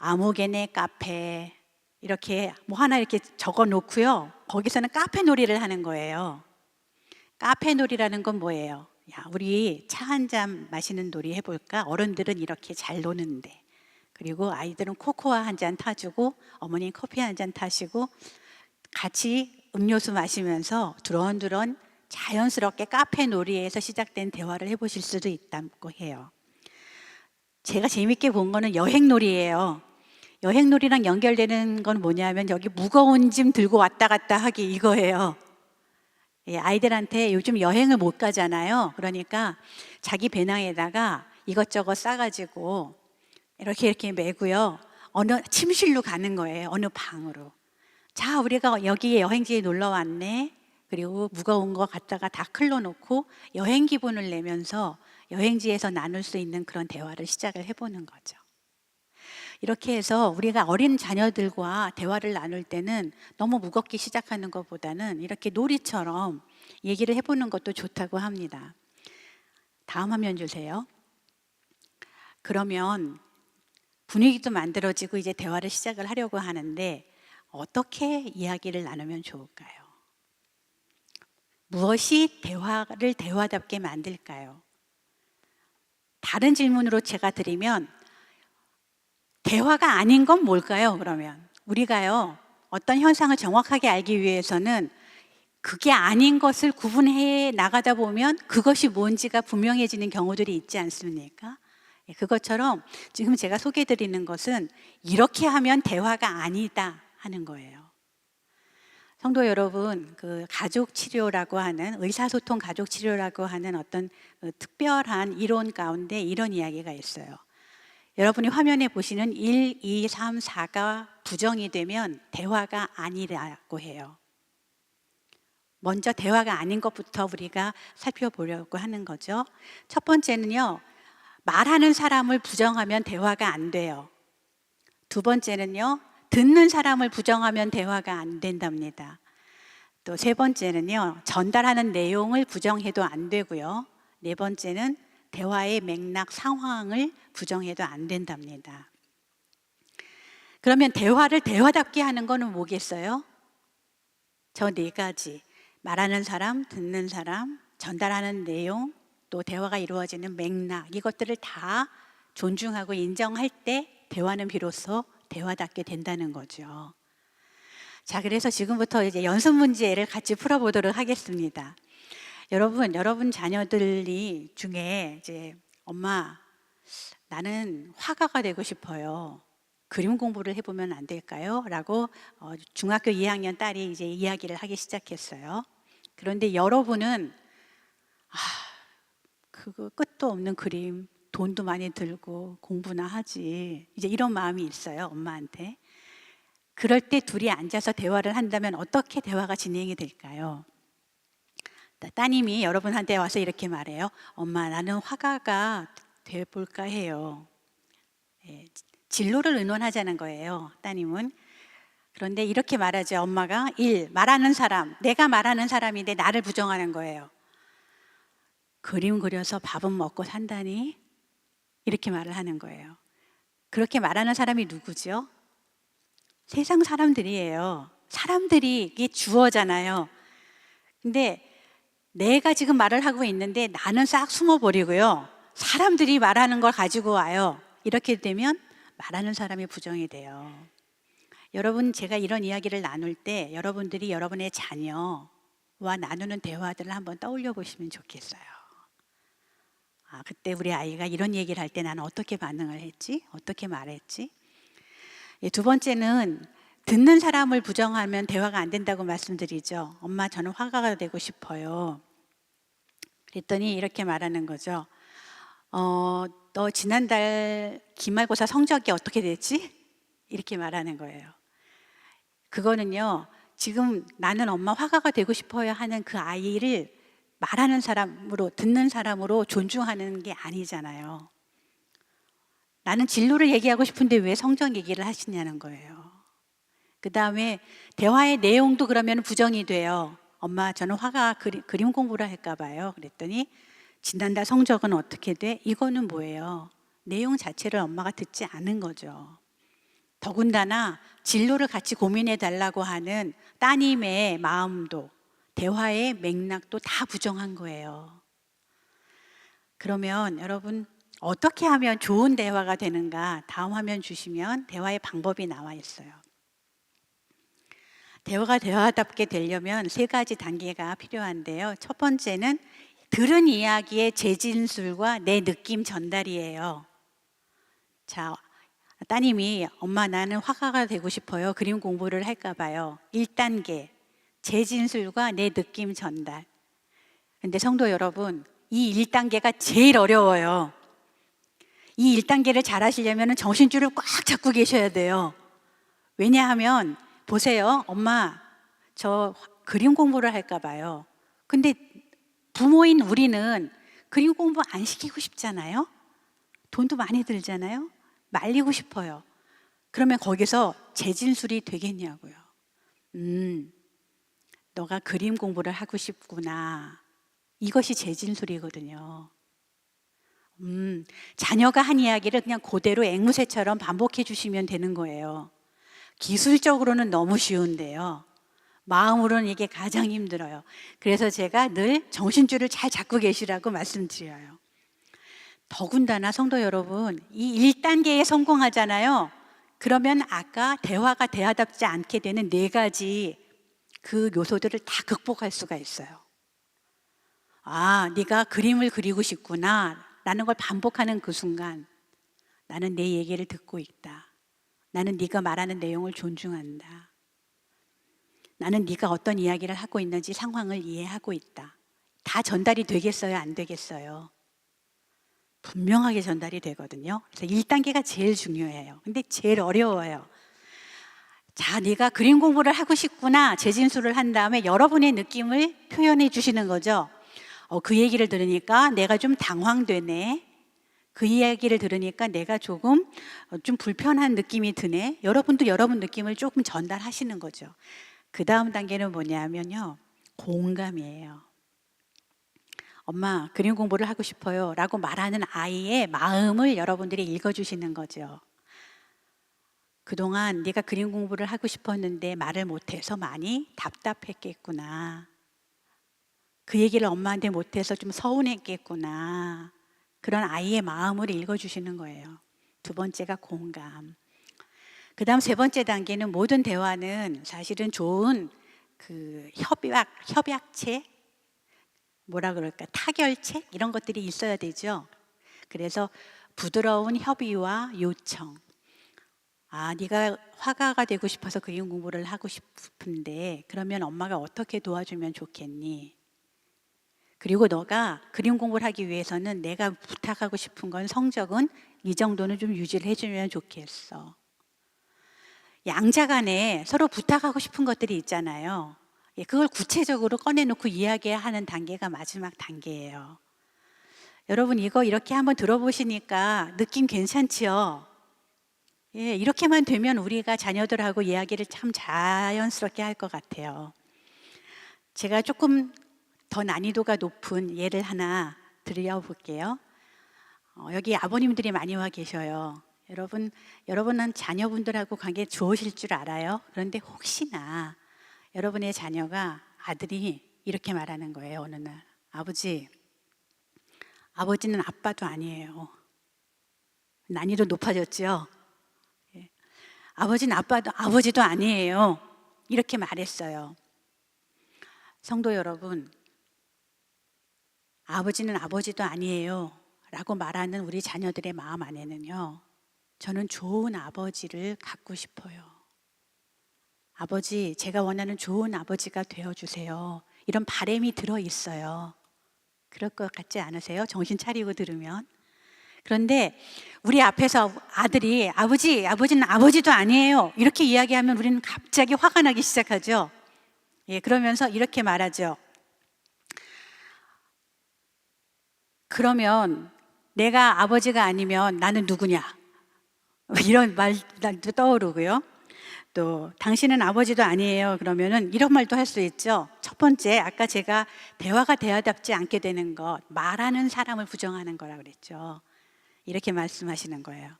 S3: 아무개네 카페 이렇게 뭐 하나 이렇게 적어 놓고요. 거기서는 카페 놀이를 하는 거예요. 카페 놀이라는 건 뭐예요? 야, 우리 차 한 잔 마시는 놀이 해볼까? 어른들은 이렇게 잘 노는데. 그리고 아이들은 코코아 한 잔 타주고 어머니 커피 한 잔 타시고 같이 음료수 마시면서 두런두런 자연스럽게 카페 놀이에서 시작된 대화를 해보실 수도 있다고 해요. 제가 재밌게 본 거는 여행놀이예요. 여행놀이랑 연결되는 건 뭐냐면 여기 무거운 짐 들고 왔다 갔다 하기 이거예요. 아이들한테 요즘 여행을 못 가잖아요. 그러니까 자기 배낭에다가 이것저것 싸가지고 이렇게 메고요. 어느 침실로 가는 거예요. 어느 방으로. 자, 우리가 여기 여행지에 놀러 왔네. 그리고 무거운 거 갖다가 다 클러놓고 여행 기분을 내면서 여행지에서 나눌 수 있는 그런 대화를 시작을 해보는 거죠. 이렇게 해서 우리가 어린 자녀들과 대화를 나눌 때는 너무 무겁게 시작하는 것보다는 이렇게 놀이처럼 얘기를 해보는 것도 좋다고 합니다. 다음 화면 주세요. 그러면 분위기도 만들어지고 이제 대화를 시작을 하려고 하는데 어떻게 이야기를 나누면 좋을까요? 무엇이 대화를 대화답게 만들까요? 다른 질문으로 제가 드리면 대화가 아닌 건 뭘까요? 그러면 우리가요 어떤 현상을 정확하게 알기 위해서는 그게 아닌 것을 구분해 나가다 보면 그것이 뭔지가 분명해지는 경우들이 있지 않습니까? 그것처럼 지금 제가 소개해드리는 것은 이렇게 하면 대화가 아니다 하는 거예요. 성도 여러분, 그 가족 치료라고 하는 의사소통 가족 치료라고 하는 어떤 특별한 이론 가운데 이런 이야기가 있어요. 여러분이 화면에 보시는 1, 2, 3, 4가 부정이 되면 대화가 아니라고 해요. 먼저 대화가 아닌 것부터 우리가 살펴보려고 하는 거죠. 첫 번째는요, 말하는 사람을 부정하면 대화가 안 돼요. 두 번째는요, 듣는 사람을 부정하면 대화가 안 된답니다. 또 세 번째는요, 전달하는 내용을 부정해도 안 되고요. 네 번째는 대화의 맥락, 상황을 부정해도 안 된답니다. 그러면 대화를 대화답게 하는 거는 뭐겠어요? 저 네 가지. 말하는 사람, 듣는 사람, 전달하는 내용, 또 대화가 이루어지는 맥락, 이것들을 다 존중하고 인정할 때 대화는 비로소 대화답게 된다는 거죠. 자, 그래서 지금부터 이제 연습 문제를 같이 풀어보도록 하겠습니다. 여러분 자녀들이 중에 이제 엄마, 나는 화가가 되고 싶어요. 그림 공부를 해보면 안 될까요? 라고 중학교 2학년 딸이 이제 이야기를 하기 시작했어요. 그런데 여러분은 그거 끝도 없는 그림, 돈도 많이 들고 공부나 하지. 이제 이런 마음이 있어요, 엄마한테. 그럴 때 둘이 앉아서 대화를 한다면 어떻게 대화가 진행이 될까요? 따님이 여러분한테 와서 이렇게 말해요. 엄마, 나는 화가가 돼볼까 해요. 진로를 의논하자는 거예요, 따님은. 그런데 이렇게 말하죠. 엄마가 1. 말하는 사람, 내가 말하는 사람인데 나를 부정하는 거예요. 그림 그려서 밥은 먹고 산다니? 이렇게 말을 하는 거예요. 그렇게 말하는 사람이 누구죠? 세상 사람들이에요. 사람들이 이게 주어잖아요. 근데 내가 지금 말을 하고 있는데 나는 싹 숨어버리고요. 사람들이 말하는 걸 가지고 와요. 이렇게 되면 말하는 사람이 부정이 돼요. 여러분, 제가 이런 이야기를 나눌 때 여러분들이 여러분의 자녀와 나누는 대화들을 한번 떠올려 보시면 좋겠어요. 아, 그때 우리 아이가 이런 얘기를 할 때 나는 어떻게 반응을 했지? 어떻게 말했지? 예, 두 번째는 듣는 사람을 부정하면 대화가 안 된다고 말씀드리죠. 엄마, 저는 화가가 되고 싶어요. 그랬더니 이렇게 말하는 거죠. 너 지난달 기말고사 성적이 어떻게 됐지? 이렇게 말하는 거예요. 그거는요, 지금 나는 엄마 화가가 되고 싶어요 하는 그 아이를 말하는 사람으로, 듣는 사람으로 존중하는 게 아니잖아요. 나는 진로를 얘기하고 싶은데 왜 성적 얘기를 하시냐는 거예요. 그 다음에 대화의 내용도 그러면 부정이 돼요. 엄마, 저는 화가 그림 공부를 할까 봐요. 그랬더니 지난달 성적은 어떻게 돼? 이거는 뭐예요? 내용 자체를 엄마가 듣지 않은 거죠. 더군다나 진로를 같이 고민해 달라고 하는 따님의 마음도, 대화의 맥락도 다 부정한 거예요. 그러면 여러분, 어떻게 하면 좋은 대화가 되는가? 다음 화면 주시면 대화의 방법이 나와 있어요. 대화가 대화답게 되려면 세 가지 단계가 필요한데요. 첫 번째는 들은 이야기의 재진술과 내 느낌 전달이에요. 자, 따님이 엄마, 나는 화가가 되고 싶어요. 그림 공부를 할까 봐요. 1단계, 재진술과 내 느낌 전달. 근데 성도 여러분, 이 1단계가 제일 어려워요. 이 1단계를 잘 하시려면 정신줄을 꽉 잡고 계셔야 돼요. 왜냐하면 보세요. 엄마, 저 그림 공부를 할까 봐요. 근데 부모인 우리는 그림 공부 안 시키고 싶잖아요. 돈도 많이 들잖아요. 말리고 싶어요. 그러면 거기서 재진술이 되겠냐고요. 너가 그림 공부를 하고 싶구나. 이것이 재진술이거든요. 자녀가 한 이야기를 그냥 그대로 앵무새처럼 반복해 주시면 되는 거예요. 기술적으로는 너무 쉬운데요. 마음으로는 이게 가장 힘들어요. 그래서 제가 늘 정신줄을 잘 잡고 계시라고 말씀드려요. 더군다나 성도 여러분, 이 1단계에 성공하잖아요. 그러면 아까 대화가 대화답지 않게 되는 4가지 그 요소들을 다 극복할 수가 있어요. 아, 네가 그림을 그리고 싶구나 라는 걸 반복하는 그 순간 나는 내 얘기를 듣고 있다. 나는 네가 말하는 내용을 존중한다. 나는 네가 어떤 이야기를 하고 있는지 상황을 이해하고 있다. 다 전달이 되겠어요? 안 되겠어요? 분명하게 전달이 되거든요. 그래서 1단계가 제일 중요해요. 근데 제일 어려워요. 자, 네가 그림 공부를 하고 싶구나. 재진술을 한 다음에 여러분의 느낌을 표현해 주시는 거죠. 그 얘기를 들으니까 내가 좀 당황되네. 그 이야기를 들으니까 내가 조금 좀 불편한 느낌이 드네. 여러분도 여러분 느낌을 조금 전달하시는 거죠. 그 다음 단계는 뭐냐면요, 공감이에요. 엄마, 그림 공부를 하고 싶어요 라고 말하는 아이의 마음을 여러분들이 읽어주시는 거죠. 그동안 네가 그림 공부를 하고 싶었는데 말을 못해서 많이 답답했겠구나. 그 얘기를 엄마한테 못해서 좀 서운했겠구나. 그런 아이의 마음을 읽어주시는 거예요. 두 번째가 공감. 그 다음 세 번째 단계는 모든 대화는 사실은 좋은 그 협약책, 뭐라 그럴까, 타결책 이런 것들이 있어야 되죠. 그래서 부드러운 협의와 요청. 아, 네가 화가가 되고 싶어서 그림 공부를 하고 싶은데 그러면 엄마가 어떻게 도와주면 좋겠니? 그리고 너가 그림 공부를 하기 위해서는 내가 부탁하고 싶은 건 성적은 이 정도는 좀 유지를 해주면 좋겠어. 양자 간에 서로 부탁하고 싶은 것들이 있잖아요. 그걸 구체적으로 꺼내놓고 이야기하는 단계가 마지막 단계예요. 여러분, 이거 이렇게 한번 들어보시니까 느낌 괜찮지요? 예, 이렇게만 되면 우리가 자녀들하고 이야기를 참 자연스럽게 할 것 같아요. 제가 조금 더 난이도가 높은 예를 하나 드려볼게요. 여기 아버님들이 많이 와 계셔요. 여러분은 자녀분들하고 관계 좋으실 줄 알아요. 그런데 혹시나 여러분의 자녀가, 아들이 이렇게 말하는 거예요. 어느 날, 아버지는 아빠도 아니에요. 난이도 높아졌죠? 아버지는 아버지도 아니에요. 이렇게 말했어요. 성도 여러분, 아버지는 아버지도 아니에요 라고 말하는 우리 자녀들의 마음 안에는요, 저는 좋은 아버지를 갖고 싶어요. 아버지, 제가 원하는 좋은 아버지가 되어주세요. 이런 바람이 들어있어요. 그럴 것 같지 않으세요? 정신 차리고 들으면. 그런데 우리 앞에서 아들이 아버지는 아버지도 아니에요 이렇게 이야기하면 우리는 갑자기 화가 나기 시작하죠. 예, 그러면서 이렇게 말하죠. 그러면 내가 아버지가 아니면 나는 누구냐? 이런 말도 떠오르고요. 또 당신은 아버지도 아니에요 그러면은 이런 말도 할 수 있죠. 첫 번째, 아까 제가 대화가 대화답지 않게 되는 것, 말하는 사람을 부정하는 거라 그랬죠. 이렇게 말씀하시는 거예요.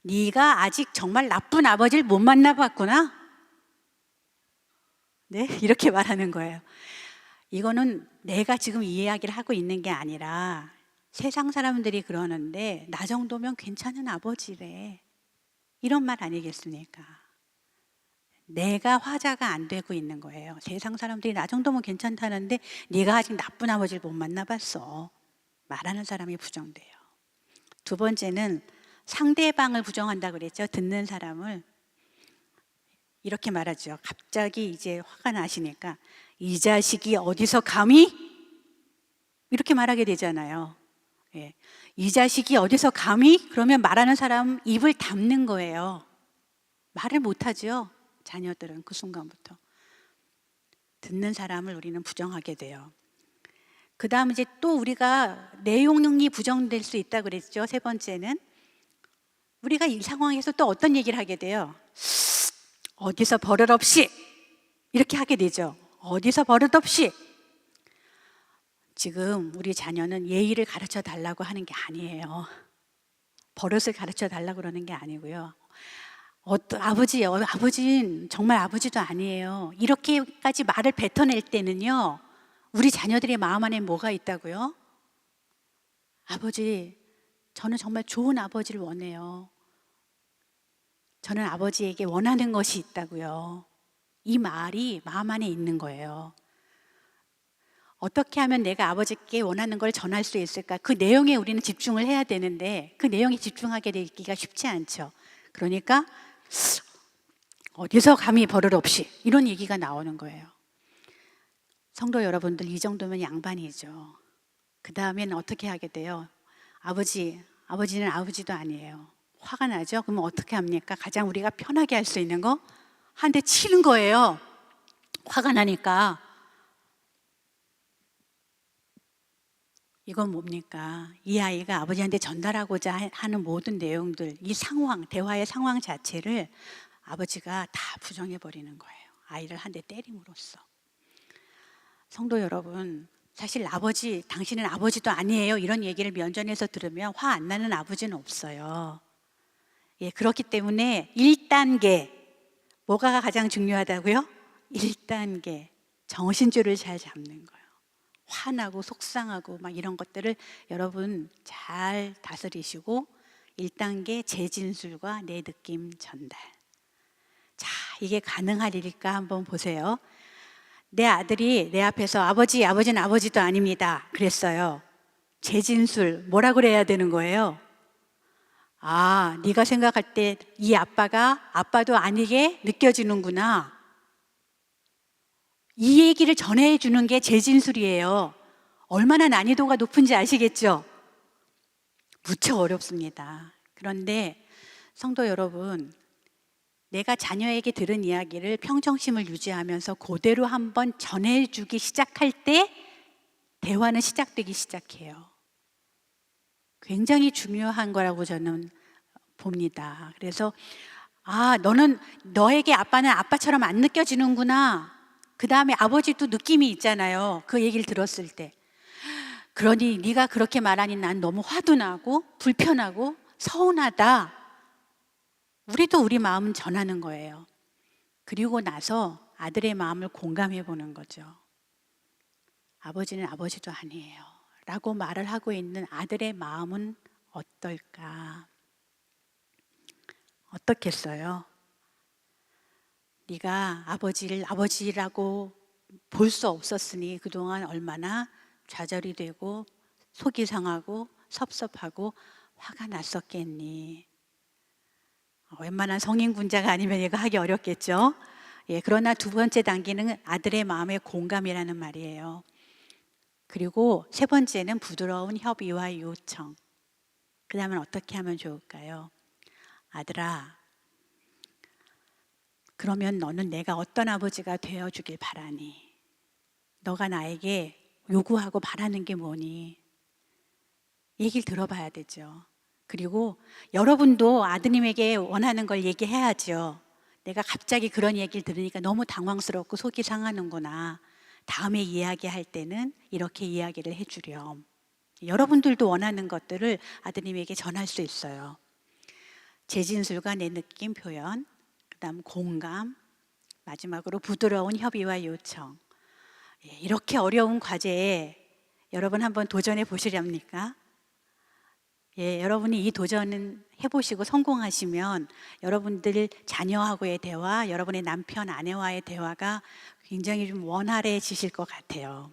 S3: 네가 아직 정말 나쁜 아버지를 못 만나봤구나. 네, 이렇게 말하는 거예요. 이거는 내가 지금 이 이야기를 하고 있는 게 아니라 세상 사람들이 그러는데 나 정도면 괜찮은 아버지래, 이런 말 아니겠습니까? 내가 화자가 안 되고 있는 거예요. 세상 사람들이 나 정도면 괜찮다는데 네가 아직 나쁜 아버지를 못 만나봤어. 말하는 사람이 부정돼요. 두 번째는 상대방을 부정한다고 그랬죠. 듣는 사람을. 이렇게 말하죠. 갑자기 이제 화가 나시니까 이 자식이 어디서 감히? 이렇게 말하게 되잖아요. 예. 이 자식이 어디서 감히? 그러면 말하는 사람 입을 닫는 거예요. 말을 못하죠. 자녀들은 그 순간부터. 듣는 사람을 우리는 부정하게 돼요. 그 다음 이제 또 우리가 내용이 부정될 수 있다고 그랬죠. 세 번째는 우리가 이 상황에서 또 어떤 얘기를 하게 돼요? 어디서 버릇없이, 이렇게 하게 되죠. 어디서 버릇없이. 지금 우리 자녀는 예의를 가르쳐 달라고 하는 게 아니에요. 버릇을 가르쳐 달라고 그러는 게 아니고요. 아버지는 정말 아버지도 아니에요. 이렇게까지 말을 뱉어낼 때는요, 우리 자녀들의 마음 안에 뭐가 있다고요? 아버지, 저는 정말 좋은 아버지를 원해요. 저는 아버지에게 원하는 것이 있다고요. 이 말이 마음 안에 있는 거예요. 어떻게 하면 내가 아버지께 원하는 걸 전할 수 있을까? 그 내용에 우리는 집중을 해야 되는데 그 내용에 집중하게 되기가 쉽지 않죠. 그러니까 어디서 감히 버릇 없이, 이런 얘기가 나오는 거예요. 성도 여러분들, 이 정도면 양반이죠. 그 다음에는 어떻게 하게 돼요? 아버지는 아버지도 아니에요. 화가 나죠? 그러면 어떻게 합니까? 가장 우리가 편하게 할 수 있는 거? 한 대 치는 거예요. 화가 나니까. 이건 뭡니까? 이 아이가 아버지한테 전달하고자 하는 모든 내용들, 이 상황, 대화의 상황 자체를 아버지가 다 부정해버리는 거예요. 아이를 한 대 때림으로써. 성도 여러분, 사실 당신은 아버지도 아니에요 이런 얘기를 면전에서 들으면 화 안 나는 아버지는 없어요. 예, 그렇기 때문에 1단계, 뭐가 가장 중요하다고요? 1단계, 정신줄을 잘 잡는 거예요. 화나고 속상하고 막 이런 것들을 여러분 잘 다스리시고 1단계 재진술과 내 느낌 전달. 자, 이게 가능하리까 한번 보세요. 내 아들이 내 앞에서 아버지는 아버지도 아닙니다 그랬어요. 재진술, 뭐라고 그래야 되는 거예요? 아, 네가 생각할 때 이 아빠가 아빠도 아니게 느껴지는구나. 이 얘기를 전해주는 게 재진술이에요. 얼마나 난이도가 높은지 아시겠죠? 무척 어렵습니다. 그런데 성도 여러분, 내가 자녀에게 들은 이야기를 평정심을 유지하면서 그대로 한번 전해주기 시작할 때 대화는 시작되기 시작해요. 굉장히 중요한 거라고 저는 봅니다. 그래서 너에게 아빠는 아빠처럼 안 느껴지는구나. 그 다음에 아버지도 느낌이 있잖아요. 그 얘기를 들었을 때. 그러니 네가 그렇게 말하니 난 너무 화도 나고 불편하고 서운하다. 우리도 우리 마음은 전하는 거예요. 그리고 나서 아들의 마음을 공감해 보는 거죠. 아버지는 아버지도 아니에요 라고 말을 하고 있는 아들의 마음은 어떨까? 어떻겠어요? 네가 아버지를 아버지라고 볼 수 없었으니 그동안 얼마나 좌절이 되고 속이 상하고 섭섭하고 화가 났었겠니. 웬만한 성인 군자가 아니면 이거 하기 어렵겠죠. 예, 그러나 두 번째 단계는 아들의 마음의 공감이라는 말이에요. 그리고 세 번째는 부드러운 협의와 요청. 그 다음은 어떻게 하면 좋을까요? 아들아, 그러면 너는 내가 어떤 아버지가 되어주길 바라니? 너가 나에게 요구하고 바라는 게 뭐니? 얘기를 들어봐야 되죠. 그리고 여러분도 아드님에게 원하는 걸 얘기해야죠. 내가 갑자기 그런 얘기를 들으니까 너무 당황스럽고 속이 상하는구나. 다음에 이야기할 때는 이렇게 이야기를 해주렴. 여러분들도 원하는 것들을 아드님에게 전할 수 있어요. 제 진술과 내 느낌 표현, 그다음 공감, 마지막으로 부드러운 협의와 요청. 이렇게 어려운 과제에 여러분 한번 도전해 보시렵니까? 예, 여러분이 이 도전은 해보시고 성공하시면 여러분들 자녀하고의 대화, 여러분의 남편, 아내와의 대화가 굉장히 좀 원활해지실 것 같아요.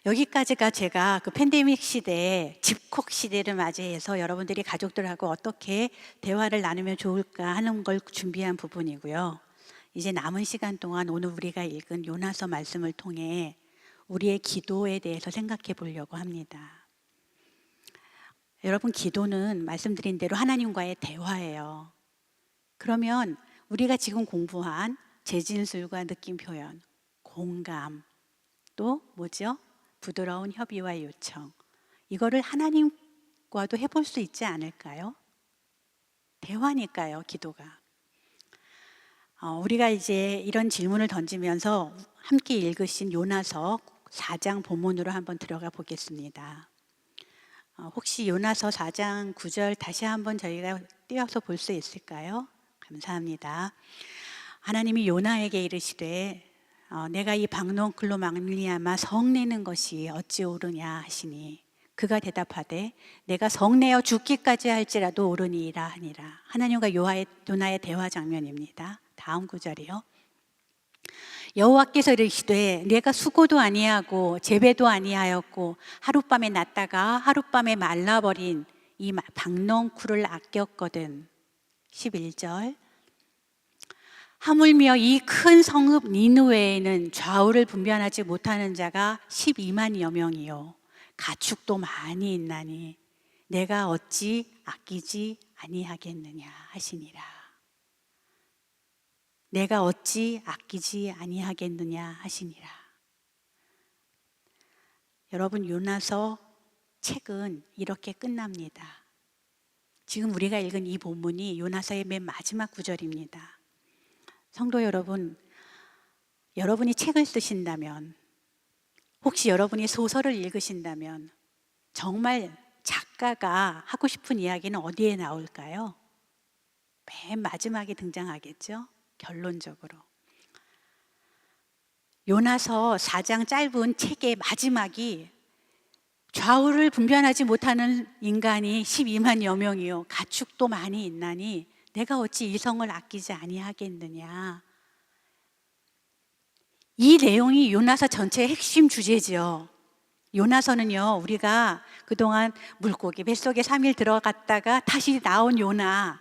S3: 여기까지가 제가 그 팬데믹 시대에 집콕 시대를 맞이해서 여러분들이 가족들하고 어떻게 대화를 나누면 좋을까 하는 걸 준비한 부분이고요. 이제 남은 시간 동안 오늘 우리가 읽은 요나서 말씀을 통해 우리의 기도에 대해서 생각해 보려고 합니다. 여러분, 기도는 말씀드린 대로 하나님과의 대화예요. 그러면 우리가 지금 공부한 재진술과 느낌 표현, 공감, 또 뭐죠? 부드러운 협의와 요청. 이거를 하나님과도 해볼 수 있지 않을까요? 대화니까요, 기도가. 우리가 이제 이런 질문을 던지면서 함께 읽으신 요나서 4장 본문으로 한번 들어가 보겠습니다. 혹시 요나서 4장 9절 다시 한번 저희가 띄어서 볼 수 있을까요? 감사합니다. 하나님이 요나에게 이르시되 내가 이 박농클로 말미암아 성내는 것이 어찌 옳으냐 하시니 그가 대답하되 내가 성내어 죽기까지 할지라도 옳으니이라 하니라. 하나님과 요나의 대화 장면입니다. 다음 구절이요. 여호와께서 이르시되 내가 수고도 아니하고 재배도 아니하였고 하룻밤에 났다가 하룻밤에 말라버린 이 박농쿨을 아꼈거든. 11절. 하물며 이 큰 성읍 니느웨에는 좌우를 분별하지 못하는 자가 12만여 명이요 가축도 많이 있나니 내가 어찌 아끼지 아니하겠느냐 하시니라. 내가 어찌 아끼지 아니하겠느냐 하시니라. 여러분, 요나서 책은 이렇게 끝납니다. 지금 우리가 읽은 이 본문이 요나서의 맨 마지막 구절입니다. 성도 여러분, 여러분이 책을 쓰신다면, 혹시 여러분이 소설을 읽으신다면 정말 작가가 하고 싶은 이야기는 어디에 나올까요? 맨 마지막에 등장하겠죠? 결론적으로. 요나서 4장 짧은 책의 마지막이 좌우를 분별하지 못하는 인간이 12만여 명이요 가축도 많이 있나니 내가 어찌 이 성을 아끼지 아니하겠느냐. 이 내용이 요나서 전체의 핵심 주제죠. 요나서는요, 우리가 그동안 물고기 뱃속에 3일 들어갔다가 다시 나온 요나,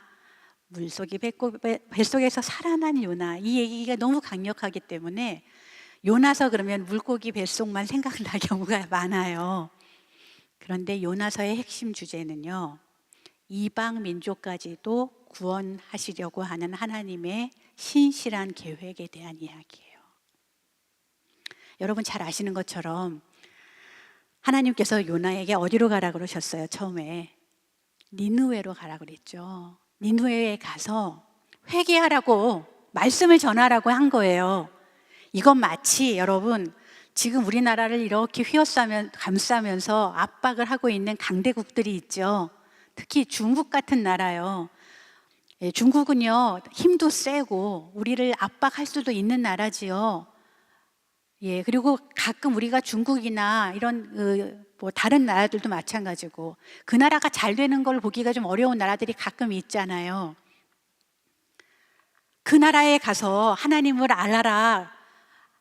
S3: 물속이 뱃속에서 살아난 요나, 이 얘기가 너무 강력하기 때문에 요나서 그러면 물고기 뱃속만 생각날 경우가 많아요. 그런데 요나서의 핵심 주제는요, 이방 민족까지도 구원하시려고 하는 하나님의 신실한 계획에 대한 이야기예요. 여러분 잘 아시는 것처럼 하나님께서 요나에게 어디로 가라 그러셨어요? 처음에 니느웨로 가라 그랬죠. 니느웨에 가서 회개하라고 말씀을 전하라고 한 거예요. 이건 마치 여러분 지금 우리나라를 이렇게 감싸면서 압박을 하고 있는 강대국들이 있죠. 특히 중국 같은 나라요. 중국은요 힘도 세고 우리를 압박할 수도 있는 나라지요. 예, 그리고 가끔 우리가 중국이나 이런 뭐 다른 나라들도 마찬가지고 그 나라가 잘 되는 걸 보기가 좀 어려운 나라들이 가끔 있잖아요. 그 나라에 가서 하나님을 알아라,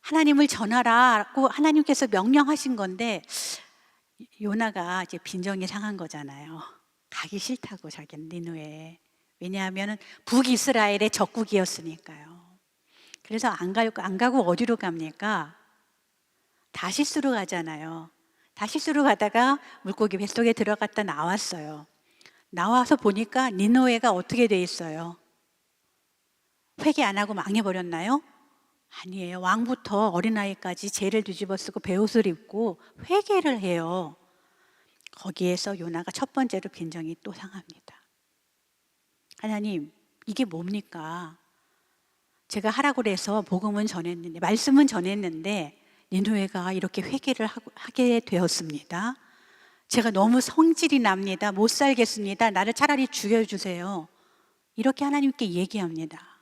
S3: 하나님을 전하라고 하나님께서 명령하신 건데 요나가 이제 빈정이 상한 거잖아요. 가기 싫다고, 자기는 니느웨에. 왜냐하면 북이스라엘의 적국이었으니까요. 그래서 안 가고 어디로 갑니까? 다시스로 가잖아요. 다시스로 가다가 물고기 뱃속에 들어갔다 나왔어요. 나와서 보니까 니느웨가 어떻게 돼 있어요? 회개 안 하고 망해버렸나요? 아니에요. 왕부터 어린아이까지 죄를 뒤집어쓰고 베옷을 입고 회개를 해요. 거기에서 요나가 첫 번째로 빈정이 또 상합니다. 하나님, 이게 뭡니까? 제가 하라고 그래서 복음은 전했는데, 말씀은 전했는데 니느웨가 이렇게 회개를 하게 되었습니다. 제가 너무 성질이 납니다. 못 살겠습니다. 나를 차라리 죽여주세요. 이렇게 하나님께 얘기합니다.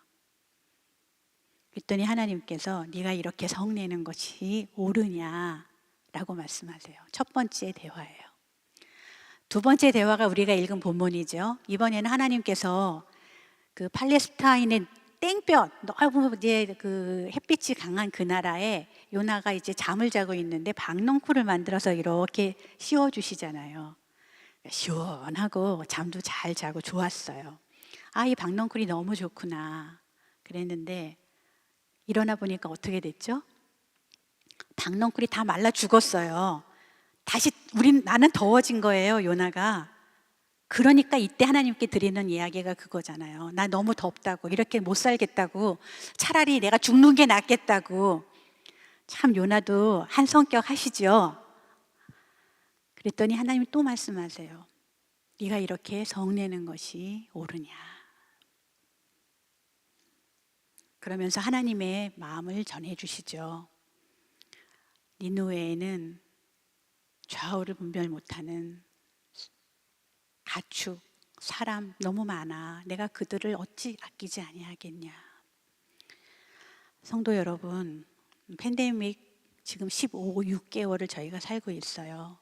S3: 그랬더니 하나님께서 네가 이렇게 성내는 것이 옳으냐라고 말씀하세요. 첫 번째 대화예요. 두 번째 대화가 우리가 읽은 본문이죠. 이번에는 하나님께서 그 팔레스타인의 땡볕, 너무 이제 그 햇빛이 강한 그 나라에 요나가 이제 잠을 자고 있는데 박넝쿨을 만들어서 이렇게 씌워주시잖아요. 시원하고 잠도 잘 자고 좋았어요. 아, 이 박넝쿨이 너무 좋구나 그랬는데 일어나 보니까 어떻게 됐죠? 박넝쿨이 다 말라 죽었어요. 다시 나는 더워진 거예요, 요나가. 그러니까 이때 하나님께 드리는 이야기가 그거잖아요. 나 너무 덥다고, 이렇게 못 살겠다고, 차라리 내가 죽는 게 낫겠다고. 참 요나도 한 성격 하시죠. 그랬더니 하나님이 또 말씀하세요. 네가 이렇게 성내는 것이 옳으냐. 그러면서 하나님의 마음을 전해주시죠. 니느웨에는 좌우를 분별 못하는 가축, 사람 너무 많아. 내가 그들을 어찌 아끼지 아니하겠냐. 성도 여러분, 팬데믹 지금 6개월을 저희가 살고 있어요.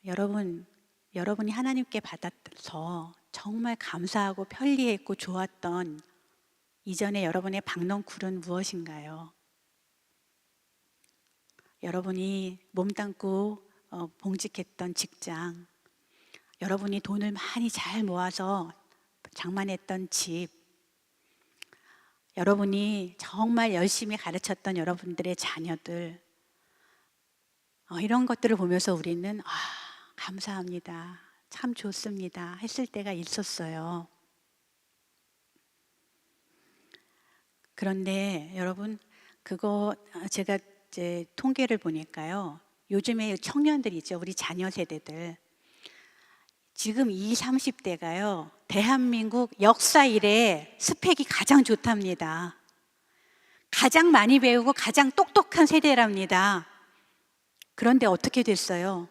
S3: 여러분이 하나님께 받아서 정말 감사하고 편리했고 좋았던 이전에 여러분의 박넝쿨은 무엇인가요? 여러분이 몸담고 봉직했던 직장, 여러분이 돈을 많이 잘 모아서 장만했던 집, 여러분이 정말 열심히 가르쳤던 여러분들의 자녀들, 이런 것들을 보면서 우리는 감사합니다, 참 좋습니다 했을 때가 있었어요. 그런데 여러분, 그거 제가 이제 통계를 보니까요, 요즘에 청년들 있죠, 우리 자녀 세대들, 지금 20, 30대가요 대한민국 역사 이래 스펙이 가장 좋답니다. 가장 많이 배우고 가장 똑똑한 세대랍니다. 그런데 어떻게 됐어요?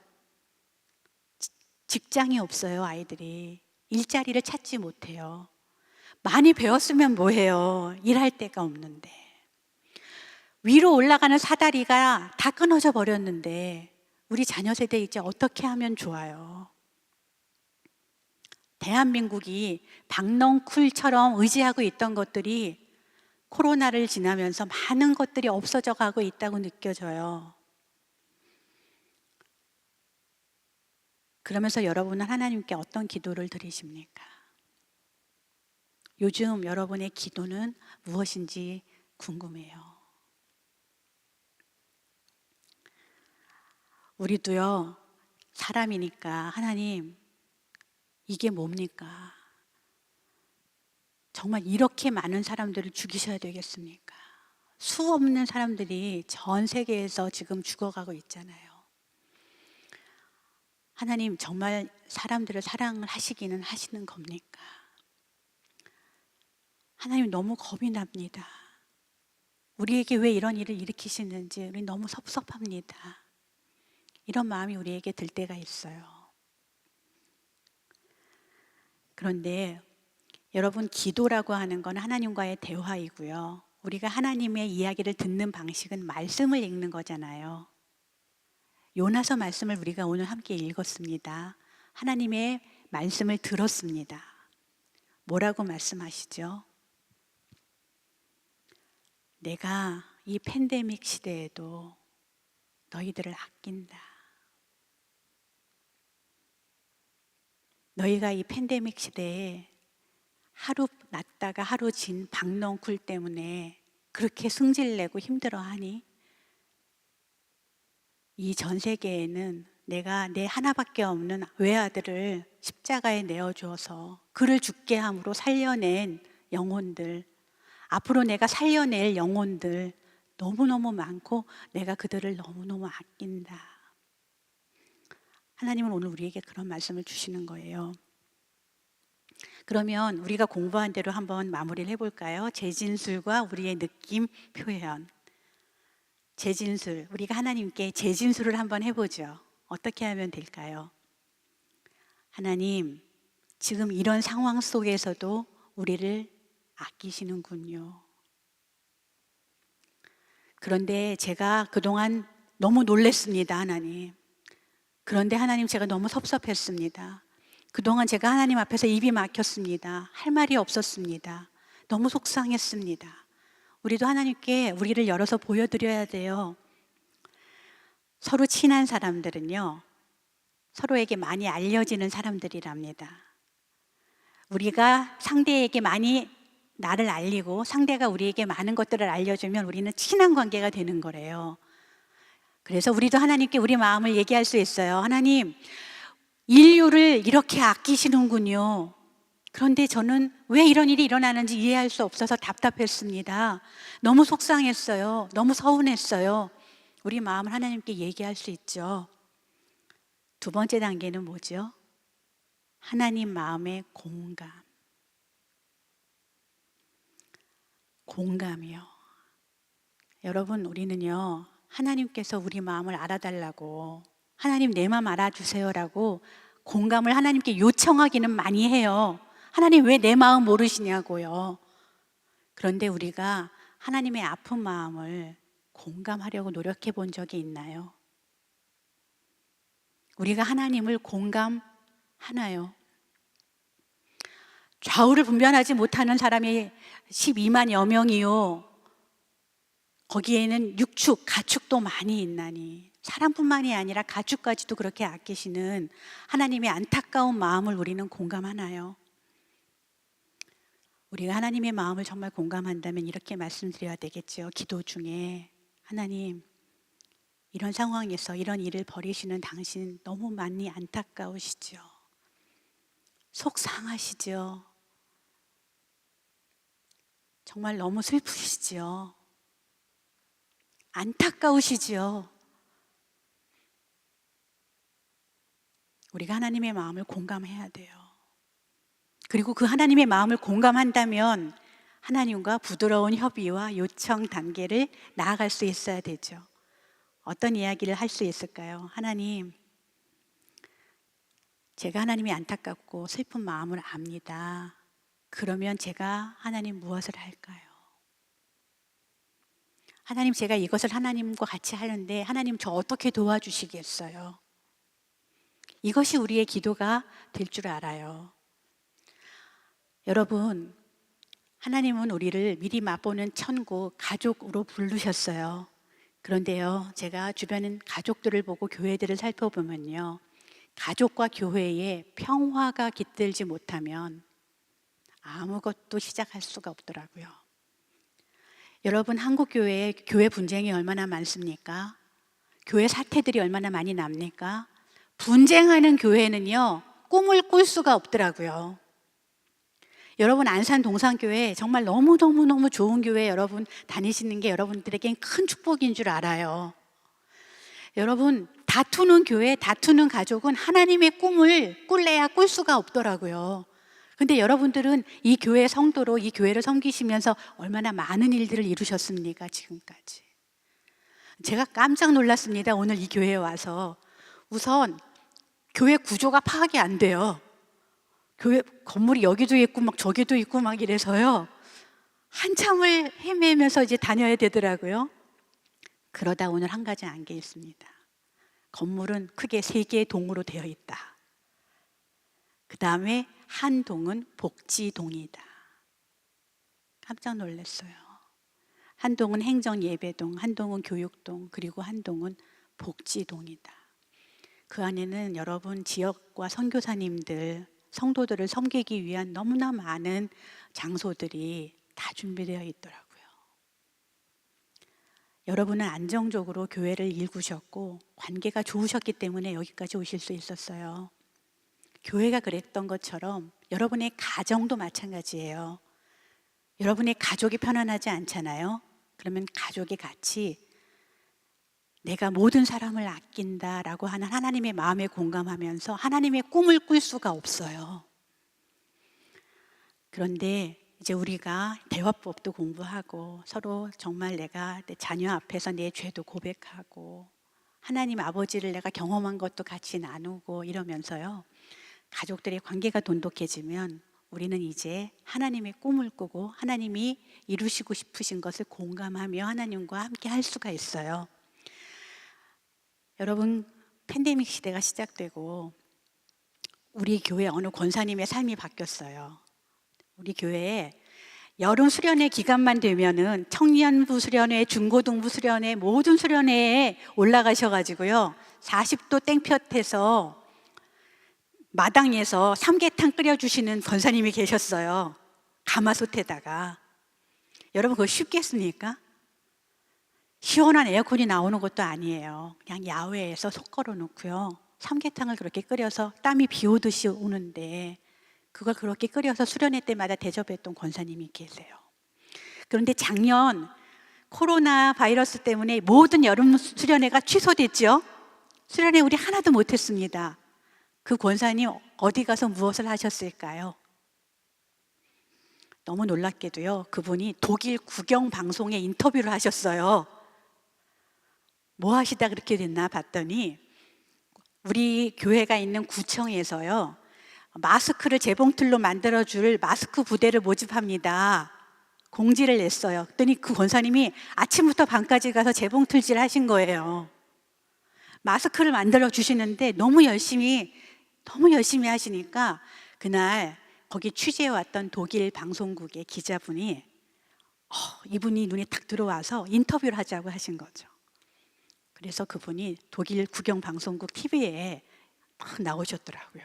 S3: 직장이 없어요. 아이들이 일자리를 찾지 못해요. 많이 배웠으면 뭐해요? 일할 데가 없는데. 위로 올라가는 사다리가 다 끊어져 버렸는데 우리 자녀 세대 이제 어떻게 하면 좋아요? 대한민국이 박넝쿨처럼 의지하고 있던 것들이 코로나를 지나면서 많은 것들이 없어져 가고 있다고 느껴져요. 그러면서 여러분은 하나님께 어떤 기도를 드리십니까? 요즘 여러분의 기도는 무엇인지 궁금해요. 우리도요, 사람이니까 하나님, 이게 뭡니까? 정말 이렇게 많은 사람들을 죽이셔야 되겠습니까? 수 없는 사람들이 전 세계에서 지금 죽어가고 있잖아요. 하나님, 정말 사람들을 사랑을 하시기는 하시는 겁니까? 하나님, 너무 겁이 납니다. 우리에게 왜 이런 일을 일으키시는지 우리 너무 섭섭합니다. 이런 마음이 우리에게 들 때가 있어요. 그런데 여러분, 기도라고 하는 건 하나님과의 대화이고요, 우리가 하나님의 이야기를 듣는 방식은 말씀을 읽는 거잖아요. 요나서 말씀을 우리가 오늘 함께 읽었습니다. 하나님의 말씀을 들었습니다. 뭐라고 말씀하시죠? 내가 이 팬데믹 시대에도 너희들을 아낀다. 너희가 이 팬데믹 시대에 하루 났다가 하루 진 박넝쿨 때문에 그렇게 승질내고 힘들어하니? 이 전 세계에는 내가 내 하나밖에 없는 외아들을 십자가에 내어주어서 그를 죽게 함으로 살려낸 영혼들, 앞으로 내가 살려낼 영혼들 너무너무 많고 내가 그들을 너무너무 아낀다. 하나님은 오늘 우리에게 그런 말씀을 주시는 거예요. 그러면 우리가 공부한 대로 한번 마무리를 해볼까요? 재진술과 우리의 느낌 표현. 재진술, 우리가 하나님께 재진술을 한번 해보죠. 어떻게 하면 될까요? 하나님, 지금 이런 상황 속에서도 우리를 아끼시는군요. 그런데 제가 그동안 너무 놀랬습니다, 하나님. 그런데 하나님, 제가 너무 섭섭했습니다. 그동안 제가 하나님 앞에서 입이 막혔습니다. 할 말이 없었습니다. 너무 속상했습니다. 우리도 하나님께 우리를 열어서 보여드려야 돼요. 서로 친한 사람들은요, 서로에게 많이 알려지는 사람들이랍니다. 우리가 상대에게 많이 나를 알리고 상대가 우리에게 많은 것들을 알려주면 우리는 친한 관계가 되는 거래요. 그래서 우리도 하나님께 우리 마음을 얘기할 수 있어요. 하나님, 인류를 이렇게 아끼시는군요. 그런데 저는 왜 이런 일이 일어나는지 이해할 수 없어서 답답했습니다. 너무 속상했어요. 너무 서운했어요. 우리 마음을 하나님께 얘기할 수 있죠. 두 번째 단계는 뭐죠? 하나님 마음의 공감. 공감이요. 여러분, 우리는요, 하나님께서 우리 마음을 알아달라고, 하나님 내 마음 알아주세요라고 공감을 하나님께 요청하기는 많이 해요. 하나님 왜 내 마음 모르시냐고요. 그런데 우리가 하나님의 아픈 마음을 공감하려고 노력해 본 적이 있나요? 우리가 하나님을 공감하나요? 좌우를 분별하지 못하는 사람이 12만여 명이요. 거기에는 육축, 가축도 많이 있나니 사람뿐만이 아니라 가축까지도 그렇게 아끼시는 하나님의 안타까운 마음을 우리는 공감하나요? 우리가 하나님의 마음을 정말 공감한다면 이렇게 말씀드려야 되겠죠. 기도 중에 하나님, 이런 상황에서 이런 일을 벌이시는 당신 너무 많이 안타까우시죠. 속상하시죠. 정말 너무 슬프시죠. 안타까우시죠. 우리가 하나님의 마음을 공감해야 돼요. 그리고 그 하나님의 마음을 공감한다면 하나님과 부드러운 협의와 요청 단계를 나아갈 수 있어야 되죠. 어떤 이야기를 할 수 있을까요? 하나님, 제가 하나님이 안타깝고 슬픈 마음을 압니다. 그러면 제가 하나님 무엇을 할까요? 하나님, 제가 이것을 하나님과 같이 하는데 하나님 저 어떻게 도와주시겠어요? 이것이 우리의 기도가 될 줄 알아요. 여러분, 하나님은 우리를 미리 맛보는 천국, 가족으로 부르셨어요. 그런데요, 제가 주변 가족들을 보고 교회들을 살펴보면요, 가족과 교회에 평화가 깃들지 못하면 아무것도 시작할 수가 없더라고요. 여러분, 한국 교회에 교회 분쟁이 얼마나 많습니까? 교회 사태들이 얼마나 많이 납니까? 분쟁하는 교회는요, 꿈을 꿀 수가 없더라고요. 여러분, 안산 동산교회 정말 너무너무 좋은 교회 여러분 다니시는 게 여러분들에겐 큰 축복인 줄 알아요. 여러분, 다투는 교회, 다투는 가족은 하나님의 꿈을 꿀래야 꿀 수가 없더라고요. 근데 여러분들은 이 교회 성도로 이 교회를 섬기시면서 얼마나 많은 일들을 이루셨습니까, 지금까지. 제가 깜짝 놀랐습니다, 오늘 이 교회에 와서. 우선 교회 구조가 파악이 안 돼요. 교회 건물이 여기도 있고 막 저기도 있고 막 이래서요, 한참을 헤매면서 이제 다녀야 되더라고요. 그러다 오늘 한 가지 안 게 있습니다. 건물은 크게 3개의 동으로 되어 있다. 그 다음에 한 동은 복지동이다. 깜짝 놀랐어요. 한 동은 행정예배동, 한 동은 교육동, 그리고 한 동은 복지동이다. 그 안에는 여러분 지역과 선교사님들, 성도들을 섬기기 위한 너무나 많은 장소들이 다 준비되어 있더라고요. 여러분은 안정적으로 교회를 일구셨고 관계가 좋으셨기 때문에 여기까지 오실 수 있었어요. 교회가 그랬던 것처럼 여러분의 가정도 마찬가지예요. 여러분의 가족이 편안하지 않잖아요. 그러면 가족이 같이 내가 모든 사람을 아낀다라고 하는 하나님의 마음에 공감하면서 하나님의 꿈을 꿀 수가 없어요. 그런데 이제 우리가 대화법도 공부하고 서로 정말 내가 내 자녀 앞에서 내 죄도 고백하고 하나님 아버지를 내가 경험한 것도 같이 나누고 이러면서요. 가족들의 관계가 돈독해지면 우리는 이제 하나님의 꿈을 꾸고 하나님이 이루시고 싶으신 것을 공감하며 하나님과 함께 할 수가 있어요. 여러분, 팬데믹 시대가 시작되고 우리 교회 어느 권사님의 삶이 바뀌었어요. 우리 교회에 여름 수련회 기간만 되면은 청년부 수련회, 중고등부 수련회, 모든 수련회에 올라가셔가지고요 40도 땡볕에서 마당에서 삼계탕 끓여주시는 권사님이 계셨어요. 가마솥에다가. 여러분 그거 쉽겠습니까? 시원한 에어컨이 나오는 것도 아니에요. 그냥 야외에서 속 걸어 놓고요 삼계탕을 그렇게 끓여서 땀이 비 오듯이 오는데 그걸 그렇게 끓여서 수련회 때마다 대접했던 권사님이 계세요. 그런데 작년 코로나 바이러스 때문에 모든 여름 수련회가 취소됐죠. 수련회 우리 하나도 못했습니다. 그 권사님 어디 가서 무엇을 하셨을까요? 너무 놀랍게도요 그분이 독일 국영 방송에 인터뷰를 하셨어요. 뭐 하시다 그렇게 됐나 봤더니 우리 교회가 있는 구청에서요 마스크를 재봉틀로 만들어줄 마스크 부대를 모집합니다. 공지를 냈어요. 그랬더니 그 권사님이 아침부터 밤까지 가서 재봉틀질 하신 거예요. 마스크를 만들어 주시는데 너무 열심히 하시니까 그날 거기 취재해 왔던 독일 방송국의 기자분이 이분이 눈에 탁 들어와서 인터뷰를 하자고 하신 거죠. 그래서 그분이 독일 국영 방송국 TV에 막 나오셨더라고요.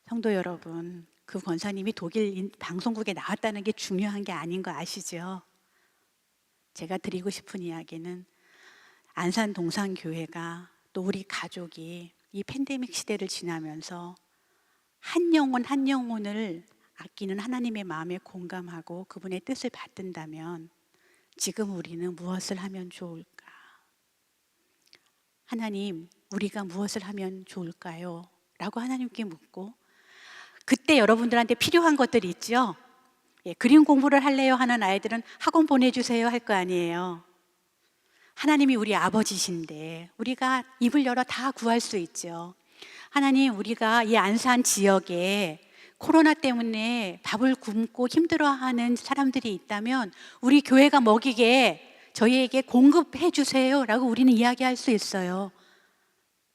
S3: 성도 여러분, 그 권사님이 독일 방송국에 나왔다는 게 중요한 게 아닌 거 아시죠? 제가 드리고 싶은 이야기는 안산 동산교회가 또 우리 가족이 이 팬데믹 시대를 지나면서 한 영혼 한 영혼을 아끼는 하나님의 마음에 공감하고 그분의 뜻을 받든다면 지금 우리는 무엇을 하면 좋을까? 하나님, 우리가 무엇을 하면 좋을까요? 라고 하나님께 묻고 그때 여러분들한테 필요한 것들이 있죠. 그림 공부를 할래요 하는 아이들은 학원 보내주세요 할 거 아니에요. 하나님이 우리 아버지신데 우리가 입을 열어 다 구할 수 있죠. 하나님, 우리가 이 안산 지역에 코로나 때문에 밥을 굶고 힘들어하는 사람들이 있다면 우리 교회가 먹이게 저희에게 공급해 주세요 라고 우리는 이야기할 수 있어요.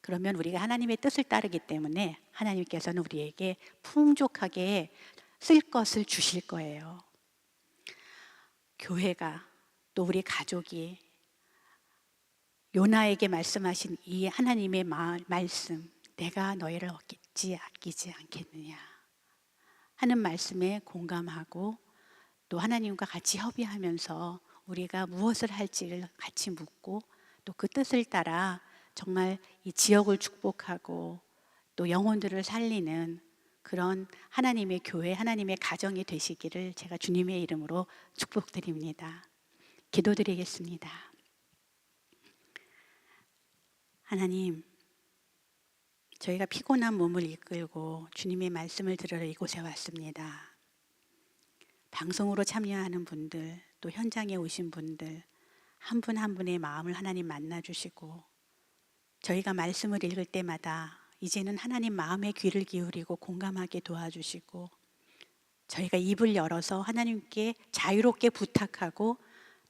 S3: 그러면 우리가 하나님의 뜻을 따르기 때문에 하나님께서는 우리에게 풍족하게 쓸 것을 주실 거예요. 교회가 또 우리 가족이 요나에게 말씀하신 이 하나님의 말씀, 내가 너희를 아끼지 않겠느냐 하는 말씀에 공감하고 또 하나님과 같이 협의하면서 우리가 무엇을 할지를 같이 묻고 또 그 뜻을 따라 정말 이 지역을 축복하고 또 영혼들을 살리는 그런 하나님의 교회, 하나님의 가정이 되시기를 제가 주님의 이름으로 축복드립니다. 기도드리겠습니다. 하나님, 저희가 피곤한 몸을 이끌고 주님의 말씀을 들으러 이곳에 왔습니다. 방송으로 참여하는 분들, 또 현장에 오신 분들 한 분 한 분의 마음을 하나님 만나주시고 저희가 말씀을 읽을 때마다 이제는 하나님 마음의 귀를 기울이고 공감하게 도와주시고 저희가 입을 열어서 하나님께 자유롭게 부탁하고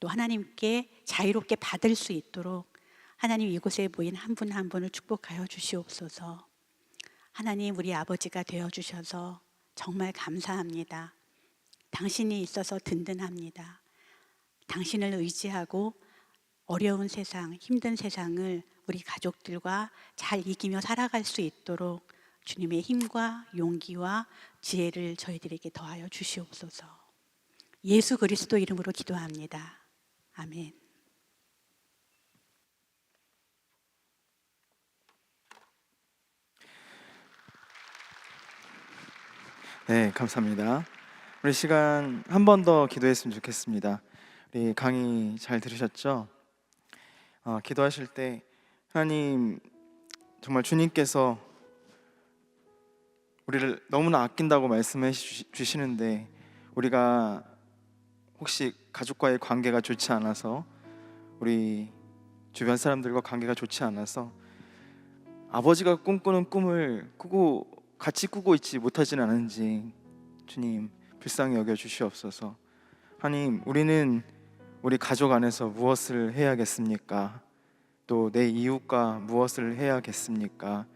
S3: 또 하나님께 자유롭게 받을 수 있도록 하나님 이곳에 모인 한 분 한 분을 축복하여 주시옵소서. 하나님, 우리 아버지가 되어주셔서 정말 감사합니다. 당신이 있어서 든든합니다. 당신을 의지하고 어려운 세상, 힘든 세상을 우리 가족들과 잘 이기며 살아갈 수 있도록 주님의 힘과 용기와 지혜를 저희들에게 더하여 주시옵소서. 예수 그리스도 이름으로 기도합니다. 아멘.
S2: 네, 감사합니다. 우리 시간 한 번 더 기도했으면 좋겠습니다. 우리 강의 잘 들으셨죠? 기도하실 때 하나님, 정말 주님께서 우리를 너무나 아낀다고 말씀해 주시는데, 우리가 혹시 가족과의 관계가 좋지 않아서, 우리 주변 사람들과 관계가 좋지 않아서 아버지가 꿈꾸는 꿈을 같이 꾸고 있지 못하지는 않은지 주님 불쌍히 여겨 주시옵소서. 하나님, 우리는 우리 가족 안에서 무엇을 해야겠습니까? 또 내 이웃과 무엇을 해야겠습니까?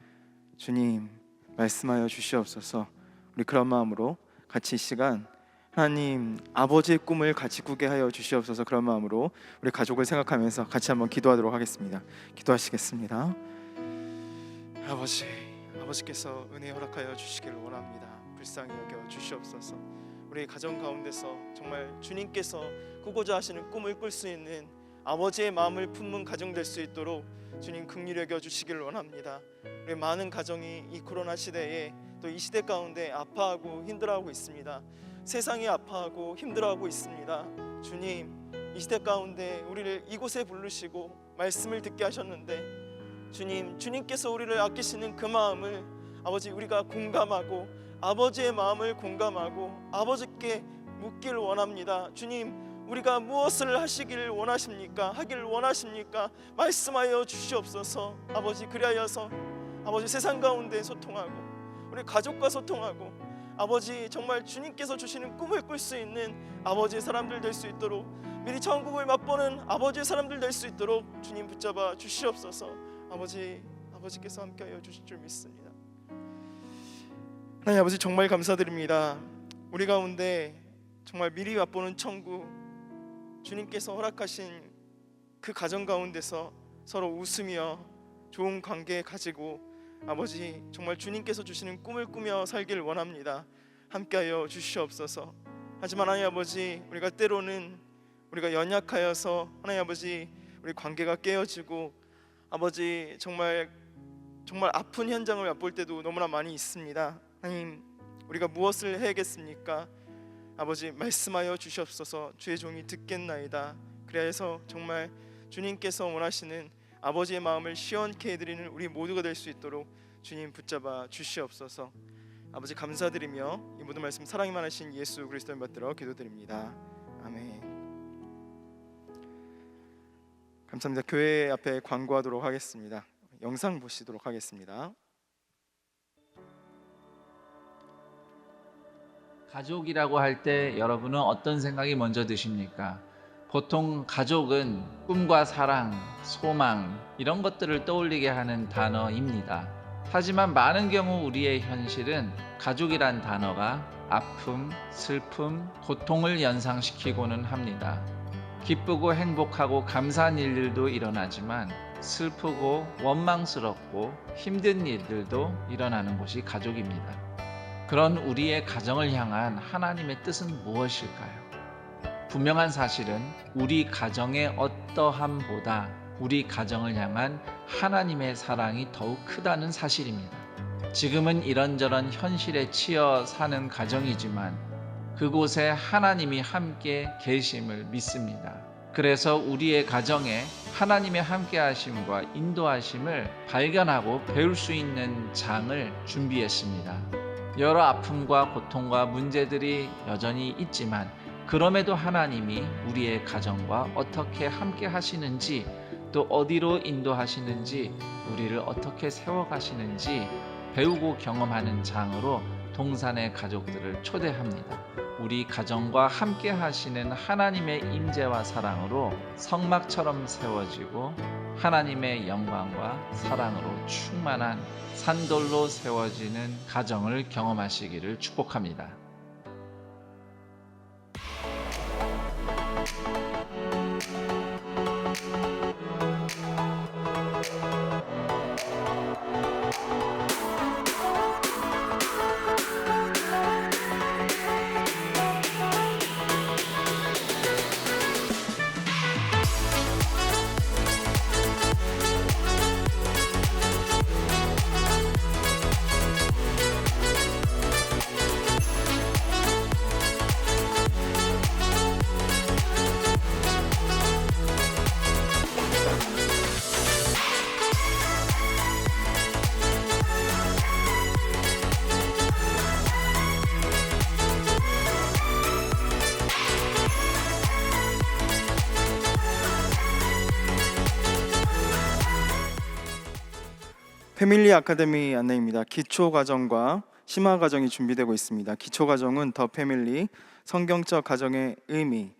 S2: 주님 말씀하여 주시옵소서. 우리 그런 마음으로 같이 이 시간 하나님 아버지의 꿈을 같이 꾸게 하여 주시옵소서. 그런 마음으로 우리 가족을 생각하면서 같이 한번 기도하도록 하겠습니다. 기도하시겠습니다. 아버지께서 은혜 허락하여 주시기를 원합니다. 불쌍히 여겨 주시옵소서. 우리 가정 가운데서 정말 주님께서 꾸고자 하시는 꿈을 꿀 수 있는 아버지의 마음을 품는 가정 될 수 있도록 주님 긍휼히 여겨 주시기를 원합니다. 우리 많은 가정이 이 코로나 시대에 또 이 시대 가운데 아파하고 힘들어하고 있습니다. 세상이 아파하고 힘들어하고 있습니다. 주님, 이 시대 가운데 우리를 이곳에 부르시고 말씀을 듣게 하셨는데, 주님께서 우리를 아끼시는 그 마음을 아버지 우리가 공감하고 아버지의 마음을 공감하고 아버지께 묻기를 원합니다. 주님, 우리가 무엇을 하시기를 원하십니까? 하기를 원하십니까? 말씀하여 주시옵소서. 아버지, 그리하여서 아버지 세상 가운데 소통하고 우리 가족과 소통하고 아버지 정말 주님께서 주시는 꿈을 꿀 수 있는 아버지의 사람들 될 수 있도록, 미리 천국을 맛보는 아버지의 사람들 될 수 있도록 주님 붙잡아 주시옵소서. 아버지께서 함께하여 주실 줄 믿습니다. 하나님 아버지, 정말 감사드립니다. 우리 가운데 정말 미리 맛보는 천국, 주님께서 허락하신 그 가정 가운데서 서로 웃으며 좋은 관계 가지고 아버지 정말 주님께서 주시는 꿈을 꾸며 살기를 원합니다. 함께하여 주시옵소서. 하지만 하나님 아버지, 우리가 때로는 우리가 연약하여서 하나님 아버지 우리 관계가 깨어지고 아버지 정말 아픈 현장을 맛볼 때도 너무나 많이 있습니다. 하나님, 우리가 무엇을 해야겠습니까? 아버지 말씀하여 주시옵소서. 주의 종이 듣겠나이다. 그래서 정말 주님께서 원하시는 아버지의 마음을 시원케 해드리는 우리 모두가 될 수 있도록 주님 붙잡아 주시옵소서. 아버지 감사드리며 이 모든 말씀 사랑이 많으신 예수 그리스도의 받들어 기도드립니다. 아멘. 감사합니다. 교회 앞에 광고하도록 하겠습니다. 영상 보시도록 하겠습니다.
S4: 가족이라고 할 때 여러분은 어떤 생각이 먼저 드십니까? 보통 가족은 꿈과 사랑, 소망 이런 것들을 떠올리게 하는 단어입니다. 하지만 많은 경우 우리의 현실은 가족이란 단어가 아픔, 슬픔, 고통을 연상시키고는 합니다. 기쁘고 행복하고 감사한 일들도 일어나지만 슬프고 원망스럽고 힘든 일들도 일어나는 곳이 가족입니다. 그런 우리의 가정을 향한 하나님의 뜻은 무엇일까요? 분명한 사실은 우리 가정의 어떠함보다 우리 가정을 향한 하나님의 사랑이 더욱 크다는 사실입니다. 지금은 이런저런 현실에 치여 사는 가정이지만 그곳에 하나님이 함께 계심을 믿습니다. 그래서 우리의 가정에 하나님의 함께하심과 인도하심을 발견하고 배울 수 있는 장을 준비했습니다. 여러 아픔과 고통과 문제들이 여전히 있지만 그럼에도 하나님이 우리의 가정과 어떻게 함께 하시는지, 또 어디로 인도하시는지, 우리를 어떻게 세워가시는지 배우고 경험하는 장으로 동산의 가족들을 초대합니다. 우리 가정과 함께 하시는 하나님의 임재와 사랑으로 성막처럼 세워지고 하나님의 영광과 사랑으로 충만한 산돌로 세워지는 가정을 경험하시기를 축복합니다.
S2: 패밀리 아카데미 안내입니다. 기초 과정과 심화 과정이 준비되고 있습니다. 기초 과정은 더 패밀리 성경적 가정의 의미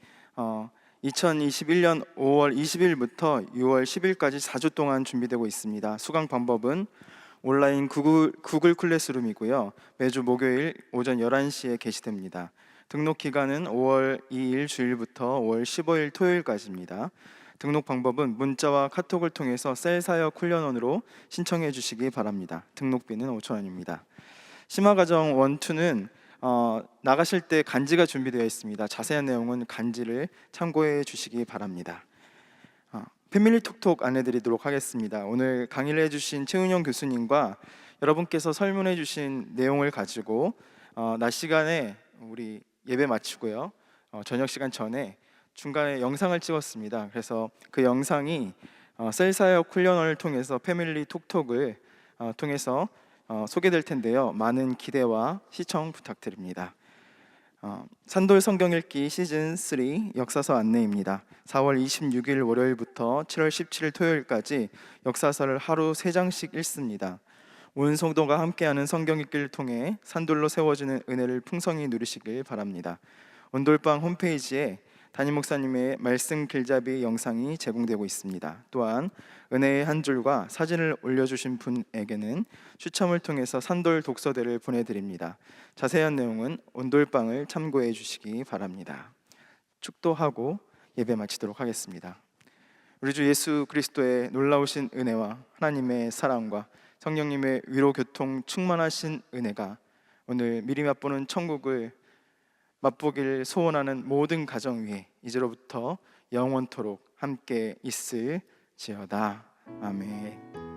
S2: 2021년 5월 20일부터 6월 10일까지 4주 동안 준비되고 있습니다. 수강 방법은 온라인 구글 클래스룸이고요. 매주 목요일 오전 11시에 개시됩니다. 등록 기간은 5월 2일 주일부터 5월 15일 토요일까지입니다. 등록 방법은 문자와 카톡을 통해서 셀 사역 훈련원으로 신청해 주시기 바랍니다. 등록비는 5,000원입니다. 심화과정 1, 2는 나가실 때 간지가 준비되어 있습니다. 자세한 내용은 간지를 참고해 주시기 바랍니다. 패밀리 톡톡 안내드리도록 하겠습니다. 오늘 강의를 해주신 최은영 교수님과 여러분께서 설문해 주신 내용을 가지고 낮 시간에 우리 예배 마치고요, 저녁 시간 전에 중간에 영상을 찍었습니다. 그래서 그 영상이 셀사역 훈련을 통해서 패밀리 톡톡을 통해서 소개될 텐데요. 많은 기대와 시청 부탁드립니다. 산돌 성경 읽기 시즌 3 역사서 안내입니다. 4월 26일 월요일부터 7월 17일 토요일까지 역사서를 하루 3장씩 읽습니다. 온 성도가 함께하는 성경 읽기를 통해 산돌로 세워지는 은혜를 풍성히 누리시길 바랍니다. 온돌방 홈페이지에 담임 목사님의 말씀 길잡이 영상이 제공되고 있습니다. 또한 은혜의 한 줄과 사진을 올려주신 분에게는 추첨을 통해서 산돌 독서대를 보내드립니다. 자세한 내용은 온돌방을 참고해 주시기 바랍니다. 축도하고 예배 마치도록 하겠습니다. 우리 주 예수 그리스도의 놀라우신 은혜와 하나님의 사랑과 성령님의 위로 교통 충만하신 은혜가 오늘 미리 맛보는 천국을 맛보기를 소원하는 모든 가정 위에 이제로부터 영원토록 함께 있을지어다. 아멘.